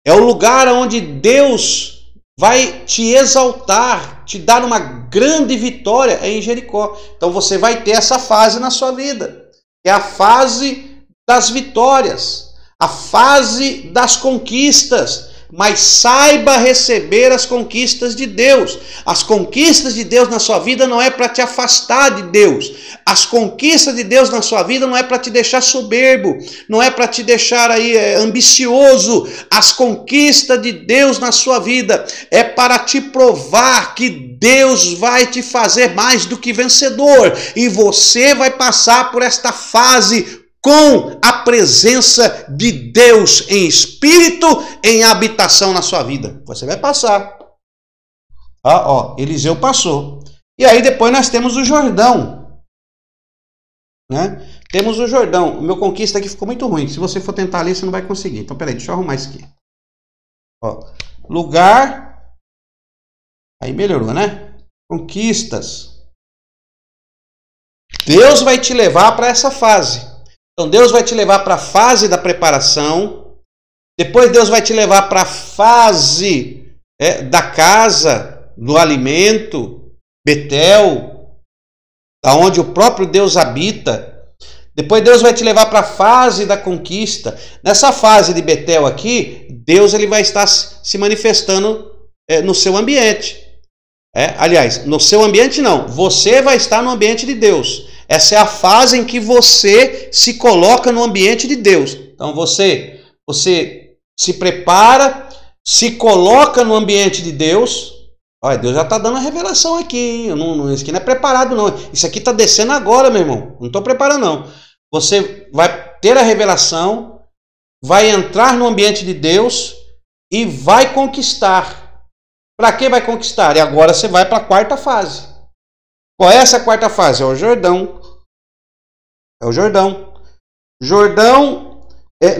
É o lugar onde Deus vai te exaltar, te dar uma grande vitória em Jericó. Então você vai ter essa fase na sua vida. É a fase das vitórias, a fase das conquistas. Mas saiba receber as conquistas de Deus. As conquistas de Deus na sua vida não é para te afastar de Deus. As conquistas de Deus na sua vida não é para te deixar soberbo, não é para te deixar aí ambicioso. As conquistas de Deus na sua vida é para te provar que Deus vai te fazer mais do que vencedor. E você vai passar por esta fase com a presença de Deus em espírito, em habitação na sua vida. Você vai passar. Eliseu passou. E aí depois nós temos o Jordão. Né? Temos o Jordão. O meu conquista aqui ficou muito ruim. Se você for tentar ler, você não vai conseguir. Então, peraí, deixa eu arrumar isso aqui. Lugar. Aí melhorou, né? Conquistas. Deus vai te levar para essa fase. Então Deus vai te levar para a fase da preparação, depois Deus vai te levar para a fase da casa, do alimento, Betel, onde o próprio Deus habita. Depois Deus vai te levar para a fase da conquista. Nessa fase de Betel aqui, Deus ele vai estar se manifestando no seu ambiente. Aliás, no seu ambiente não, você vai estar no ambiente de Deus. Essa é a fase em que você se coloca no ambiente de Deus. Então você se prepara, se coloca no ambiente de Deus. Olha, Deus já está dando a revelação aqui, hein? Isso aqui não é preparado não. Isso aqui está descendo agora, meu irmão. Não estou preparando não. Você vai ter a revelação, vai entrar no ambiente de Deus e vai conquistar. Para que vai conquistar? E agora você vai para a quarta fase. Qual é essa quarta fase? É o Jordão. É o Jordão. Jordão,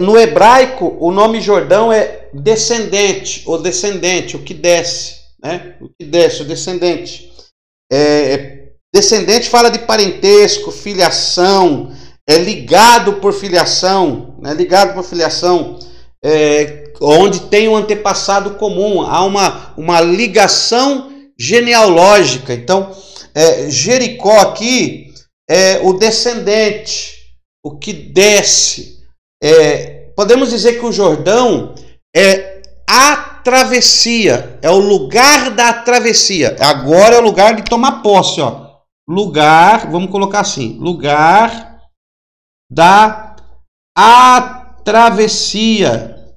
no hebraico, o nome Jordão é descendente, ou descendente, o que desce. Né? O que desce, o descendente. Descendente fala de parentesco, filiação, ligado por filiação, né? Ligado por filiação, onde tem um antepassado comum, há uma ligação genealógica. Então, Jericó aqui é o descendente, o que desce. Podemos dizer que o Jordão é a travessia, é o lugar da travessia. Agora é o lugar de tomar posse, ó. Lugar, vamos colocar assim, lugar da travessia.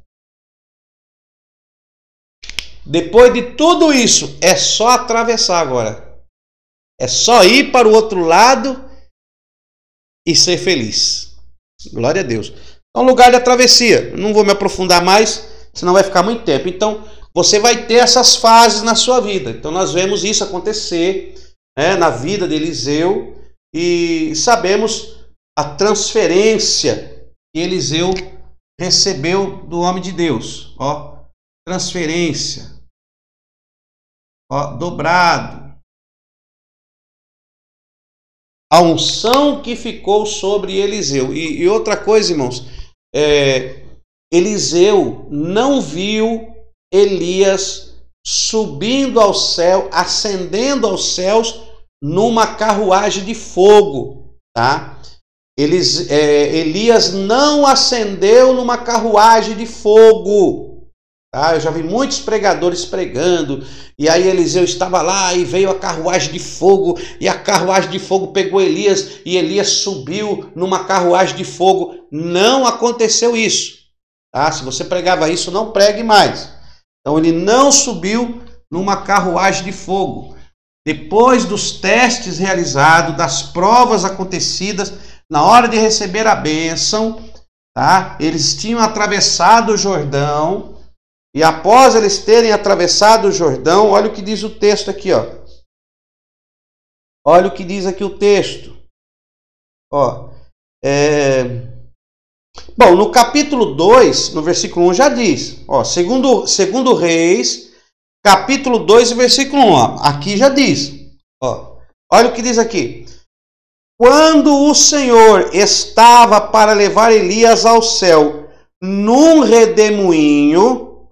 Depois de tudo isso, é só atravessar agora. É só ir para o outro lado e ser feliz. Glória a Deus. Então, lugar da travessia. Não vou me aprofundar mais, senão vai ficar muito tempo. Então, você vai ter essas fases na sua vida. Então, nós vemos isso acontecer na vida de Eliseu e sabemos a transferência que Eliseu recebeu do homem de Deus. Ó, transferência. Ó, dobrado. A unção que ficou sobre Eliseu. E outra coisa, irmãos, Eliseu não viu Elias subindo ao céu, ascendendo aos céus numa carruagem de fogo, tá? Elias não ascendeu numa carruagem de fogo, tá? Eu já vi muitos pregadores pregando, e aí Eliseu estava lá e veio a carruagem de fogo, e a carruagem de fogo pegou Elias, e Elias subiu numa carruagem de fogo. Não aconteceu isso, tá? Se você pregava isso, não pregue mais. Então ele não subiu numa carruagem de fogo. Depois dos testes realizados, das provas acontecidas, na hora de receber a bênção, tá? Eles tinham atravessado o Jordão, e após eles terem atravessado o Jordão, olha o que diz o texto aqui, ó. Olha o que diz aqui o texto. Ó, Bom, no capítulo 2, no versículo 1 já diz, ó, segundo Reis, capítulo 2, versículo 1, ó, aqui já diz, ó, olha o que diz aqui. Quando o Senhor estava para levar Elias ao céu num redemoinho,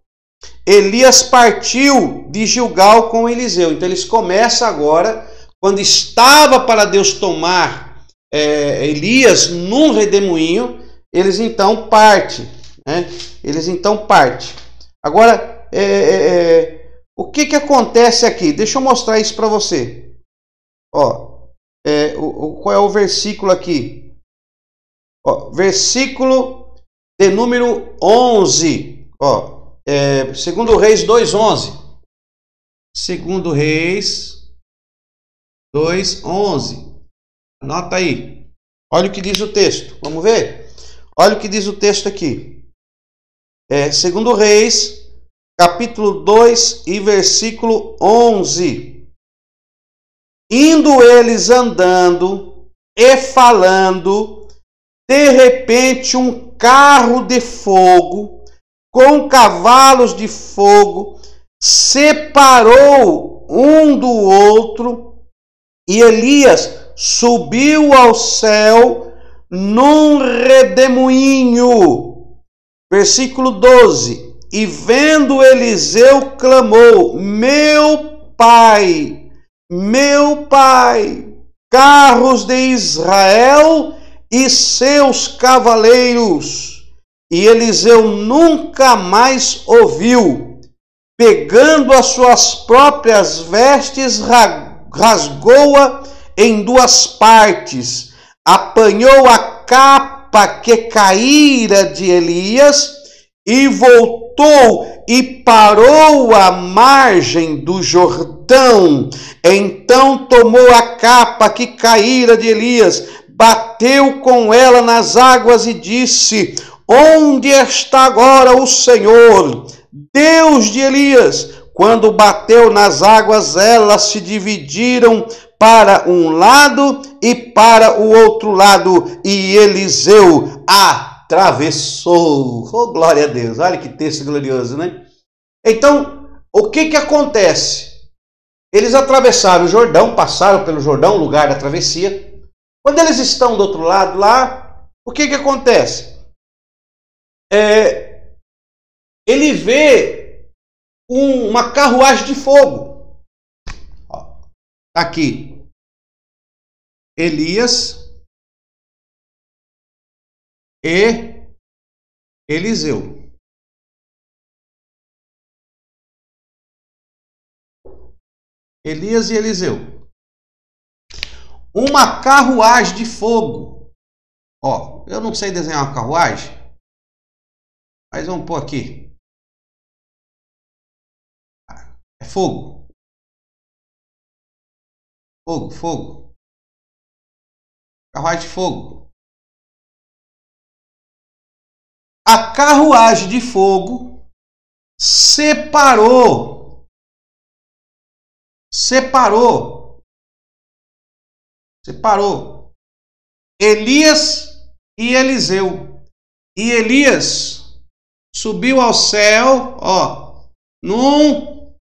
Elias partiu de Gilgal com Eliseu. Então eles começam agora, quando estava para Deus tomar Elias num redemoinho, eles então partem, né? Eles então partem. Agora, o que acontece aqui? Deixa eu mostrar isso para você. Ó, qual é o versículo aqui? Ó, versículo de número 11. Ó, segundo Reis 2:11. Segundo Reis 2:11. Anota aí. Olha o que diz o texto. Vamos ver? Olha o que diz o texto aqui. Segundo Reis, capítulo 2 e versículo 11. Indo eles andando e falando, de repente um carro de fogo, com cavalos de fogo, separou um do outro, e Elias subiu ao céu num redemoinho. Versículo 12. E vendo Eliseu, clamou: meu pai, carros de Israel e seus cavaleiros. E Eliseu nunca mais ouviu. Pegando as suas próprias vestes, rasgou-a em duas partes, apanhou a capa que caíra de Elias e voltou e parou à margem do Jordão. Então tomou a capa que caíra de Elias, bateu com ela nas águas e disse: onde está agora o Senhor, Deus de Elias? Quando bateu nas águas, elas se dividiram para um lado e para o outro lado, e Eliseu atravessou. Oh, glória a Deus! Olha que texto glorioso, né? Então, o que acontece? Eles atravessaram o Jordão, passaram pelo Jordão, lugar da travessia. Quando eles estão do outro lado lá, o que acontece? Ele vê uma carruagem de fogo. Aqui, Elias e Eliseu. Elias e Eliseu. Uma carruagem de fogo. Ó, eu não sei desenhar uma carruagem, mas vamos pôr aqui. É fogo. Fogo. Carruagem de fogo. A carruagem de fogo separou Elias e Eliseu. E Elias subiu ao céu, ó, num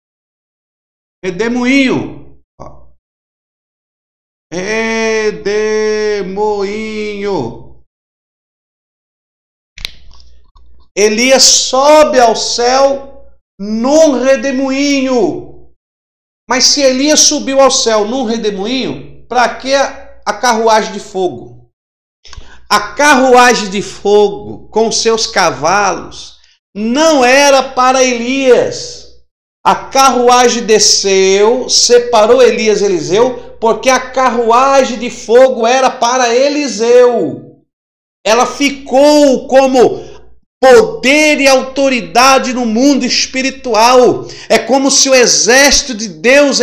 redemoinho. Ó. Redemoinho. Elias sobe ao céu num redemoinho. Mas se Elias subiu ao céu num redemoinho, para que a carruagem de fogo? A carruagem de fogo com seus cavalos não era para Elias. A carruagem desceu, separou Elias e Eliseu, porque a carruagem de fogo era para Eliseu. Ela ficou como poder e autoridade no mundo espiritual. É como se o exército de Deus,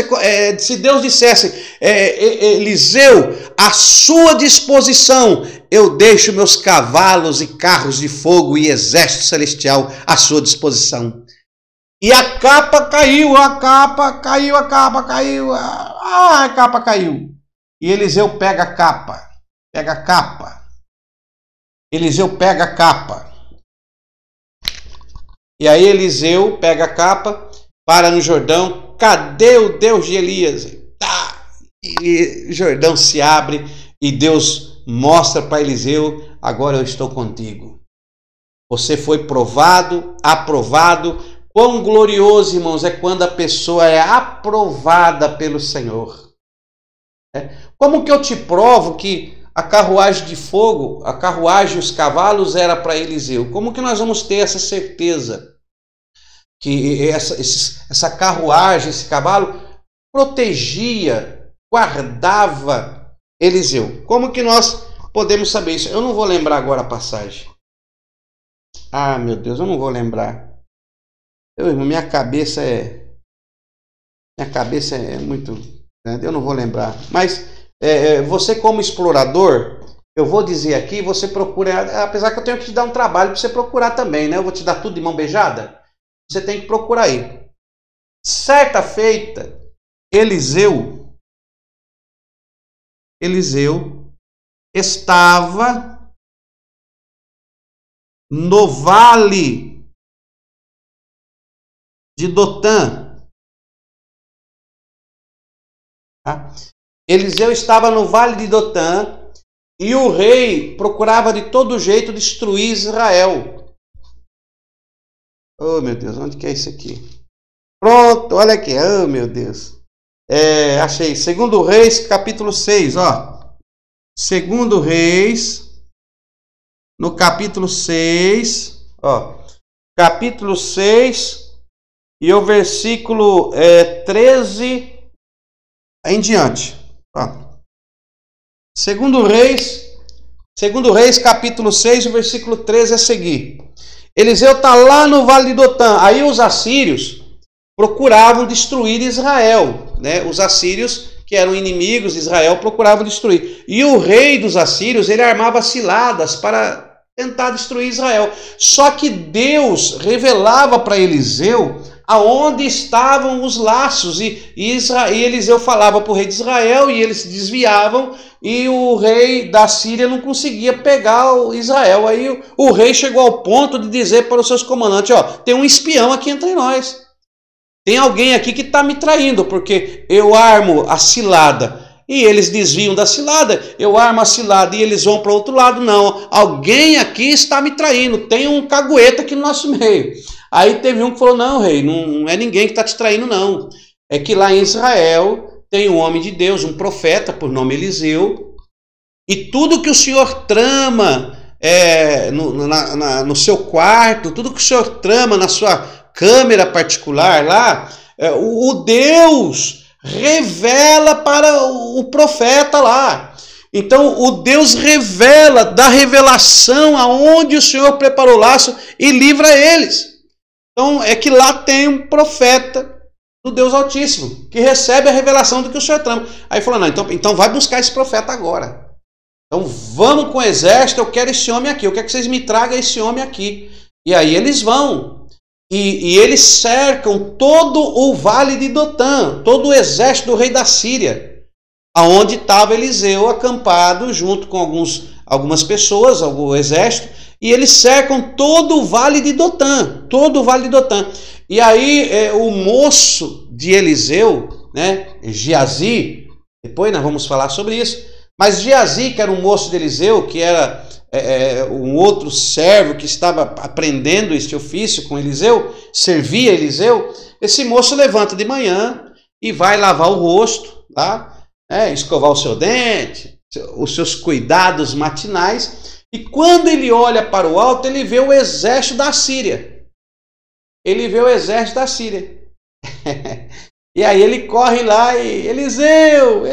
se Deus dissesse, Eliseu, à sua disposição, eu deixo meus cavalos e carros de fogo e exército celestial à sua disposição. E a capa caiu, a capa caiu. A capa caiu. E Eliseu pega a capa. Eliseu pega a capa. E aí Eliseu pega a capa, para no Jordão. Cadê o Deus de Elias? E Jordão se abre e Deus mostra para Eliseu: agora eu estou contigo. Você foi provado, aprovado. Quão glorioso, irmãos, é quando a pessoa é aprovada pelo Senhor. Como que eu te provo que a carruagem de fogo, a carruagem e os cavalos era para Eliseu? Como que nós vamos ter essa certeza? Que essa carruagem, esse cavalo, protegia, guardava Eliseu. Como que nós podemos saber isso? Eu não vou lembrar agora a passagem. Ah, meu Deus, eu não vou lembrar. Minha cabeça é muito... Eu não vou lembrar. Mas você como explorador, eu vou dizer aqui, você procura... Apesar que eu tenho que te dar um trabalho para você procurar também, né? Eu vou te dar tudo de mão beijada. Você tem que procurar aí. Certa feita, Eliseu estava no vale de Dotã. Eliseu estava no vale de Dotã e o rei procurava de todo jeito destruir Israel. Oh, meu Deus, onde que é isso aqui? Pronto, olha aqui. Oh, meu Deus. Achei. 2 Reis, capítulo 6, ó. 2 Reis, no capítulo 6, ó. Capítulo 6... E o versículo 13 em diante. Ó. 2 Reis, capítulo 6, o versículo 13 a seguir. Eliseu está lá no vale de Dotã. Aí os assírios procuravam destruir Israel. Né? Os assírios, que eram inimigos de Israel, procuravam destruir. E o rei dos assírios, ele armava ciladas para tentar destruir Israel. Só que Deus revelava para Eliseu aonde estavam os laços, e Eliseu falava para o rei de Israel, e eles se desviavam, e o rei da Síria não conseguia pegar Israel. Aí o rei chegou ao ponto de dizer para os seus comandantes: ó, tem um espião aqui entre nós, tem alguém aqui que está me traindo, porque eu armo a cilada e eles desviam da cilada, eu armo a cilada e eles vão para o outro lado. Não, alguém aqui está me traindo, tem um cagueta aqui no nosso meio. Aí teve um que falou: não, rei, não é ninguém que está te traindo, não. É que lá em Israel tem um homem de Deus, um profeta por nome Eliseu, e tudo que o senhor trama no seu quarto, tudo que o senhor trama na sua câmera particular lá, o Deus revela para o profeta lá. Então o Deus revela, dá revelação aonde o Senhor preparou o laço e livra eles. Então é que lá tem um profeta do Deus Altíssimo que recebe a revelação do que o Senhor trama. Aí falou: não, então vai buscar esse profeta agora. Então vamos com o exército, eu quero esse homem aqui, eu quero que vocês me tragam esse homem aqui. E aí eles vão. E eles cercam todo o vale de Dotã, todo o exército do rei da Síria, aonde estava Eliseu acampado junto com algumas pessoas, o exército, e eles cercam todo o vale de Dotã, E aí o moço de Eliseu, né, Geazi, depois nós vamos falar sobre isso, mas Geazi, que era um moço de Eliseu, que era um outro servo que estava aprendendo este ofício com Eliseu, servia Eliseu. Esse moço levanta de manhã e vai lavar o rosto, tá? Escovar o seu dente, os seus cuidados matinais. E quando ele olha para o alto, ele vê o exército da Síria. Ele vê o exército da Síria. E aí ele corre lá e... Eliseu!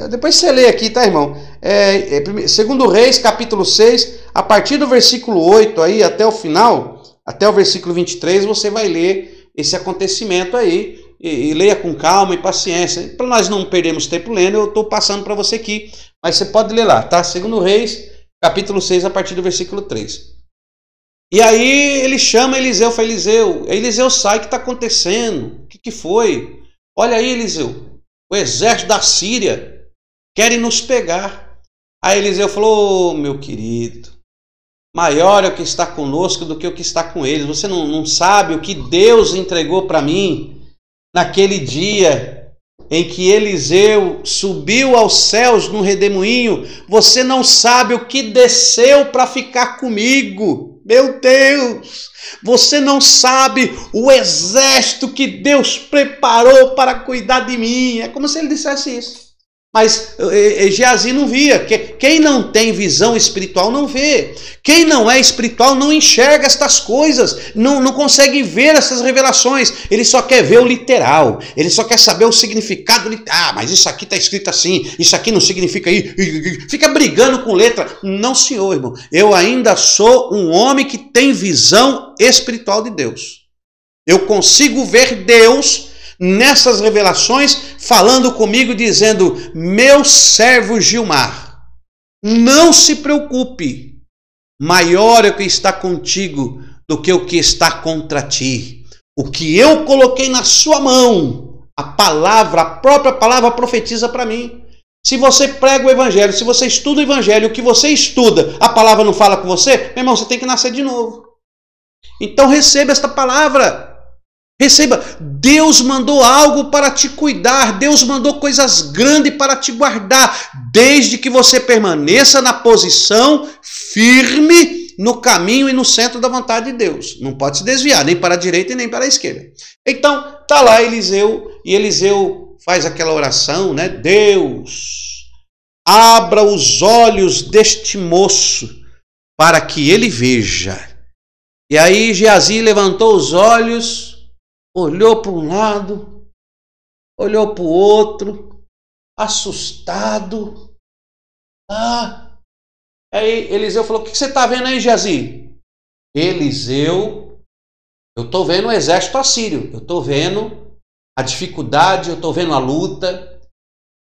Depois você lê aqui, tá, irmão? 2 Reis, capítulo 6, a partir do versículo 8 aí até o final, até o versículo 23, você vai ler esse acontecimento aí. E leia com calma e paciência. Para nós não perdermos tempo lendo, eu estou passando para você aqui. Mas você pode ler lá, tá? 2 Reis, capítulo 6, a partir do versículo 3. E aí ele chama Eliseu, fala: Eliseu, sai, o que está acontecendo? O que foi? Olha aí, Eliseu, o exército da Síria querem nos pegar. Aí Eliseu falou: meu querido, maior é o que está conosco do que o que está com eles. Você não sabe o que Deus entregou para mim naquele dia em que Eliseu subiu aos céus no redemoinho. Você não sabe o que desceu para ficar comigo. Meu Deus, você não sabe o exército que Deus preparou para cuidar de mim. É como se ele dissesse isso. Mas Geazi não via. Quem não tem visão espiritual não vê. Quem não é espiritual não enxerga estas coisas, não consegue ver essas revelações. Ele só quer ver o literal, ele só quer saber o significado literal. Mas isso aqui está escrito assim, isso aqui não significa isso. Fica brigando com letra. Não, senhor, irmão. Eu ainda sou um homem que tem visão espiritual de Deus. Eu consigo ver Deus nessas revelações, falando comigo, dizendo: meu servo Gilmar, não se preocupe, maior é o que está contigo do que o que está contra ti. O que eu coloquei na sua mão, a própria palavra profetiza para mim. Se você prega o evangelho, se você estuda o evangelho, o que você estuda, a palavra não fala com você, meu irmão, você tem que nascer de novo. Então receba esta palavra. Receba, Deus mandou algo para te cuidar, Deus mandou coisas grandes para te guardar, desde que você permaneça na posição firme, no caminho e no centro da vontade de Deus. Não pode se desviar, nem para a direita e nem para a esquerda. Então, está lá Eliseu, e Eliseu faz aquela oração, né? Deus, abra os olhos deste moço, para que ele veja. E aí Geazi levantou os olhos, olhou para um lado, olhou para o outro, assustado. Aí Eliseu falou: o que você está vendo aí, Geazi? Eliseu, eu estou vendo o exército assírio, eu estou vendo a dificuldade, eu estou vendo a luta,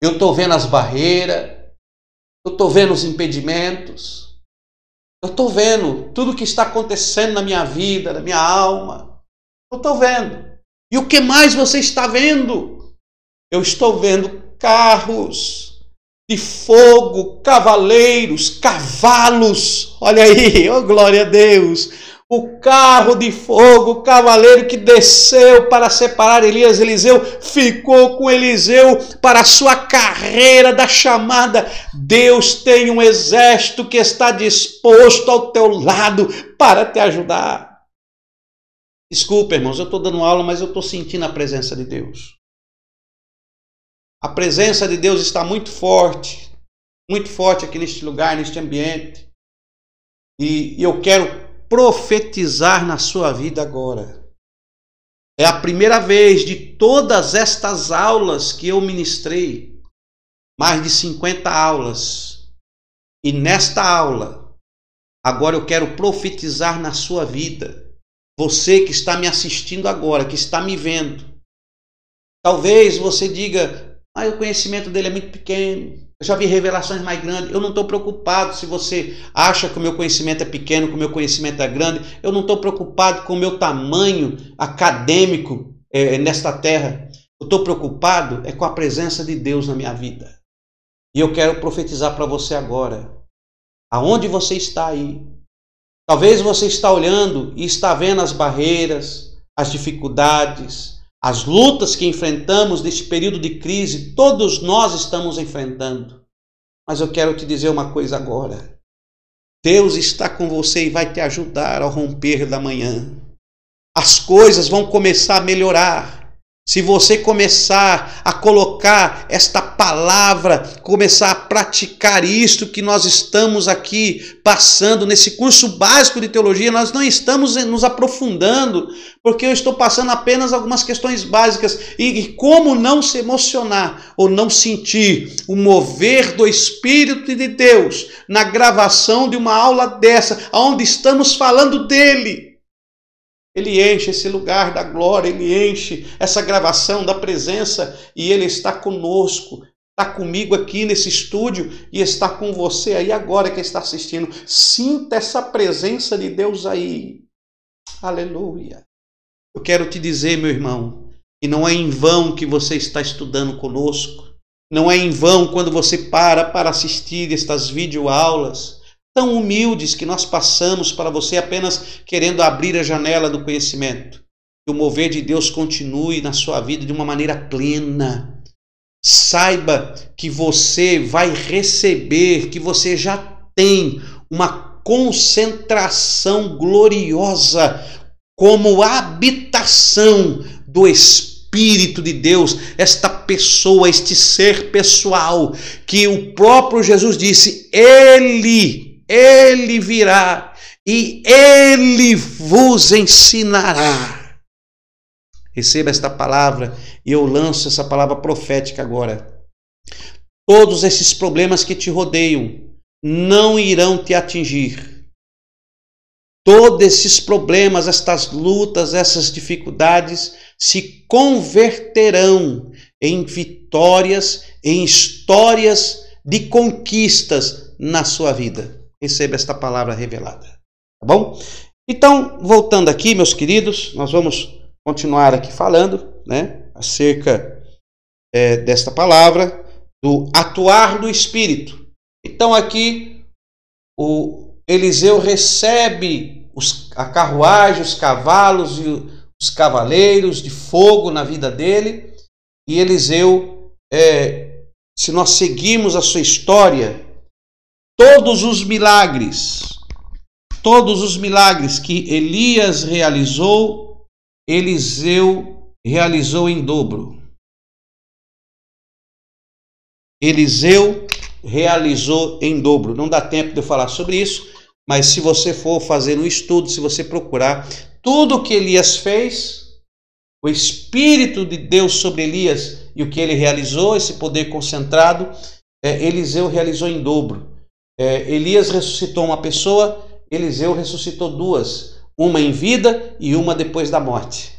eu estou vendo as barreiras, eu estou vendo os impedimentos, eu estou vendo tudo o que está acontecendo na minha vida, na minha alma. Eu estou vendo. E o que mais você está vendo? Eu estou vendo carros de fogo, cavaleiros, cavalos. Olha aí, oh glória a Deus. O carro de fogo, o cavaleiro que desceu para separar Elias. Eliseu ficou com Eliseu para a sua carreira da chamada. Deus tem um exército que está disposto ao teu lado para te ajudar. Desculpa, irmãos, eu estou dando aula, mas eu estou sentindo a presença de Deus. A presença de Deus está muito forte aqui neste lugar, neste ambiente. E eu quero profetizar na sua vida agora. É a primeira vez de todas estas aulas que eu ministrei, mais de 50 aulas. E nesta aula, agora eu quero profetizar na sua vida. Você que está me assistindo agora, que está me vendo. Talvez você diga: o conhecimento dele é muito pequeno. Eu já vi revelações mais grandes. Eu não estou preocupado se você acha que o meu conhecimento é pequeno, que o meu conhecimento é grande. Eu não estou preocupado com o meu tamanho acadêmico nesta terra. Eu estou preocupado com a presença de Deus na minha vida. E eu quero profetizar para você agora. Aonde você está aí? Talvez você está olhando e está vendo as barreiras, as dificuldades, as lutas que enfrentamos neste período de crise. Todos nós estamos enfrentando. Mas eu quero te dizer uma coisa agora. Deus está com você e vai te ajudar ao romper da manhã. As coisas vão começar a melhorar. Se você começar a colocar esta palavra, começar a praticar isto que nós estamos aqui passando nesse curso básico de teologia, nós não estamos nos aprofundando, porque eu estou passando apenas algumas questões básicas. E como não se emocionar ou não sentir o mover do Espírito de Deus na gravação de uma aula dessa, onde estamos falando dele. Ele enche esse lugar da glória, ele enche essa gravação da presença e ele está conosco, está comigo aqui nesse estúdio e está com você aí agora que está assistindo. Sinta essa presença de Deus aí. Aleluia. Eu quero te dizer, meu irmão, que não é em vão que você está estudando conosco. Não é em vão quando você para assistir estas videoaulas tão humildes que nós passamos para você apenas querendo abrir a janela do conhecimento. Que o mover de Deus continue na sua vida de uma maneira plena. Saiba que você vai receber, que você já tem uma concentração gloriosa como habitação do Espírito de Deus, esta pessoa, este ser pessoal, que o próprio Jesus disse, Ele virá e Ele vos ensinará. Receba esta palavra e eu lanço essa palavra profética agora. Todos esses problemas que te rodeiam não irão te atingir. Todos esses problemas, estas lutas, essas dificuldades se converterão em vitórias, em histórias de conquistas na sua vida. Receba esta palavra revelada, tá bom? Então, voltando aqui, meus queridos, nós vamos continuar aqui falando, né, acerca desta palavra, do atuar do Espírito. Então aqui, o Eliseu recebe a carruagem, os cavalos e os cavaleiros de fogo na vida dele, e Eliseu, se nós seguirmos a sua história, todos os milagres que Elias realizou, Eliseu realizou em dobro. Eliseu realizou em dobro. Não dá tempo de eu falar sobre isso, mas se você for fazer um estudo, se você procurar, tudo o que Elias fez, o Espírito de Deus sobre Elias e o que ele realizou, esse poder concentrado, Eliseu realizou em dobro. Elias ressuscitou uma pessoa, Eliseu ressuscitou duas, uma em vida e uma depois da morte.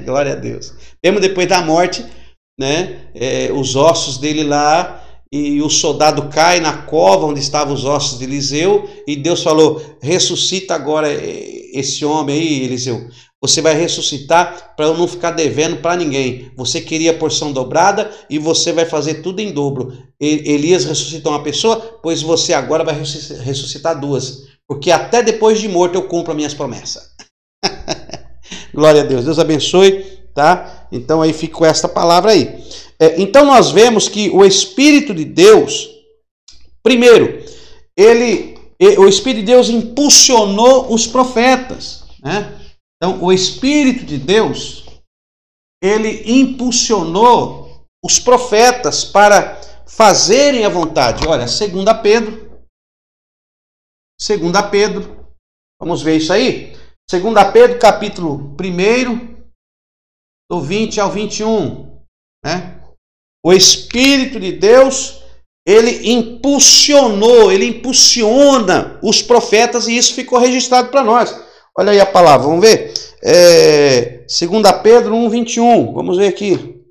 Glória a Deus. Mesmo depois da morte, né, os ossos dele lá, e o soldado cai na cova onde estavam os ossos de Eliseu, e Deus falou, ressuscita agora esse homem aí, Eliseu. Você vai ressuscitar para eu não ficar devendo para ninguém. Você queria a porção dobrada e você vai fazer tudo em dobro. Elias ressuscitou uma pessoa, pois você agora vai ressuscitar duas. Porque até depois de morto eu cumpro as minhas promessas. Glória a Deus. Deus abençoe, tá? Então aí fica com esta palavra aí. Então nós vemos que o Espírito de Deus, primeiro, o Espírito de Deus impulsionou os profetas, né? Então, o Espírito de Deus, ele impulsionou os profetas para fazerem a vontade. Olha, 2 Pedro, vamos ver isso aí? 2 Pedro, capítulo 1, do 20 ao 21, né? O Espírito de Deus, ele impulsiona os profetas e isso ficou registrado para nós. Olha aí a palavra, vamos ver? 2 Pedro 1, 21. Vamos ver aqui.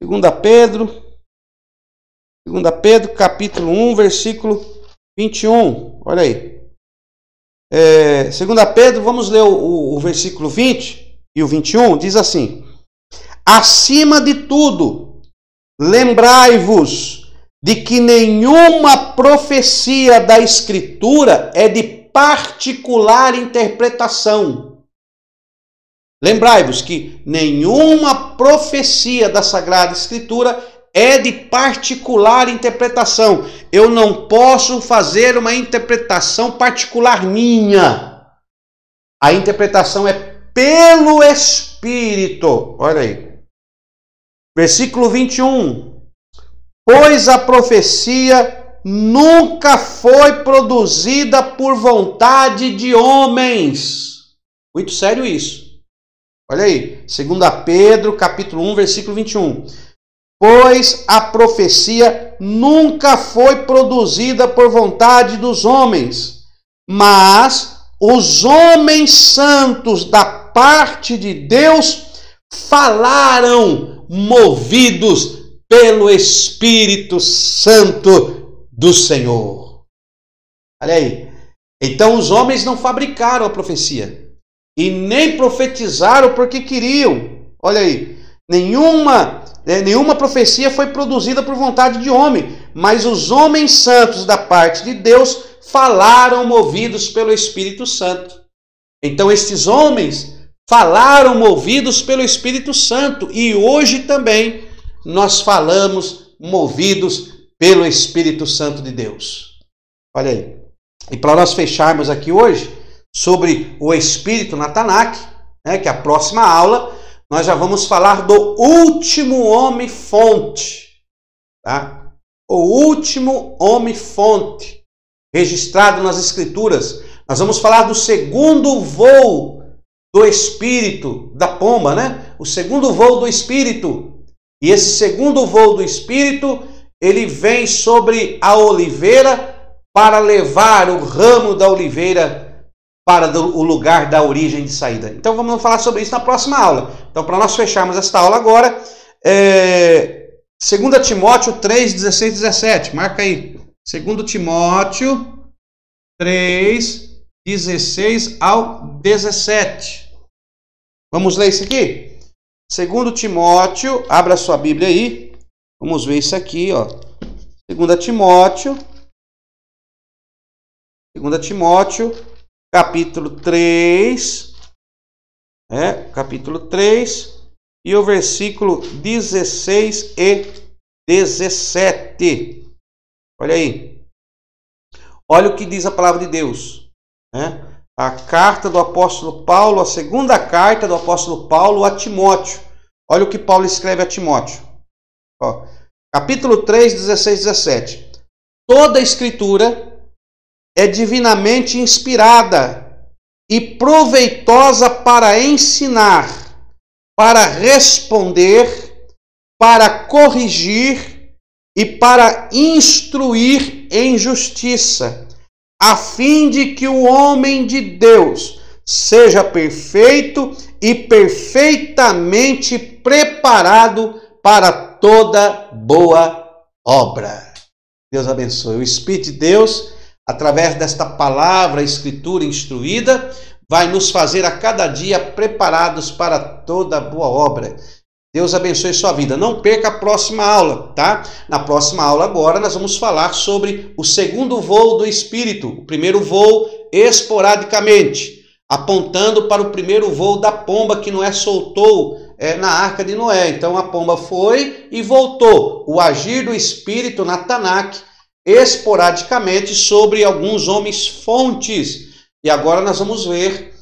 2 Pedro, capítulo 1, versículo 21. Olha aí. 2 Pedro, vamos ler o versículo 20 e o 21. Diz assim: acima de tudo, lembrai-vos de que nenhuma profecia da Escritura é de particular interpretação. Lembrai-vos que nenhuma profecia da Sagrada Escritura é de particular interpretação. Eu não posso fazer uma interpretação particular minha. A interpretação é pelo Espírito. Olha aí. Versículo 21. Pois a profecia nunca foi produzida por vontade de homens. Muito sério isso. Olha aí. 2 Pedro, capítulo 1, versículo 21. Pois a profecia nunca foi produzida por vontade dos homens, mas os homens santos da parte de Deus falaram movidos pelo Espírito Santo do Senhor. Olha aí. Então os homens não fabricaram a profecia e nem profetizaram porque queriam. Olha aí. Nenhuma profecia foi produzida por vontade de homem, mas os homens santos da parte de Deus falaram movidos pelo Espírito Santo. Então estes homens falaram movidos pelo Espírito Santo e hoje também nós falamos movidos pelo Espírito Santo de Deus. Olha aí. E para nós fecharmos aqui hoje sobre o Espírito na Tanakh, que é a próxima aula, nós já vamos falar do último homem-fonte. Tá? O último homem-fonte, registrado nas Escrituras. Nós vamos falar do segundo voo do Espírito, da pomba, né? O segundo voo do Espírito. E esse segundo voo do Espírito, ele vem sobre a oliveira para levar o ramo da oliveira para o lugar da origem de saída. Então vamos falar sobre isso na próxima aula. Então, para nós fecharmos esta aula agora, 2 Timóteo 3, 16 e 17. Marca aí. 2 Timóteo 3, 16 ao 17. Vamos ler isso aqui? 2 Timóteo, abra sua Bíblia aí. Vamos ver isso aqui, ó. 2 Timóteo, capítulo 3, capítulo 3, e o versículo 16 e 17. Olha aí. Olha o que diz a palavra de Deus. A carta do apóstolo Paulo, a segunda carta do apóstolo Paulo a Timóteo. Olha o que Paulo escreve a Timóteo. Ó, capítulo 3, 16 e 17. Toda a escritura é divinamente inspirada e proveitosa para ensinar, para responder, para corrigir e para instruir em justiça, a fim de que o homem de Deus seja perfeito e perfeitamente preparado para toda boa obra. Deus abençoe. O Espírito de Deus, através desta palavra, escritura instruída, vai nos fazer a cada dia preparados para toda boa obra. Deus abençoe sua vida. Não perca a próxima aula, tá? Na próxima aula agora nós vamos falar sobre o segundo voo do Espírito. O primeiro voo esporadicamente, apontando para o primeiro voo da pomba que Noé soltou na Arca de Noé. Então a pomba foi e voltou. O agir do Espírito na Tanakh, esporadicamente sobre alguns homens fontes. E agora nós vamos ver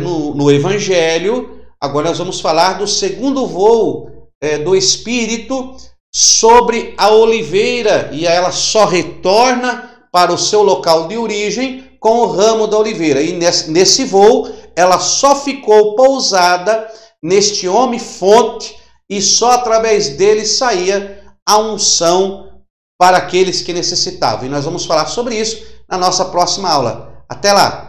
no Evangelho, agora nós vamos falar do segundo voo do Espírito sobre a oliveira, e ela só retorna para o seu local de origem com o ramo da oliveira. E nesse voo ela só ficou pousada neste homem fonte, e só através dele saía a unção para aqueles que necessitavam. E nós vamos falar sobre isso na nossa próxima aula. Até lá!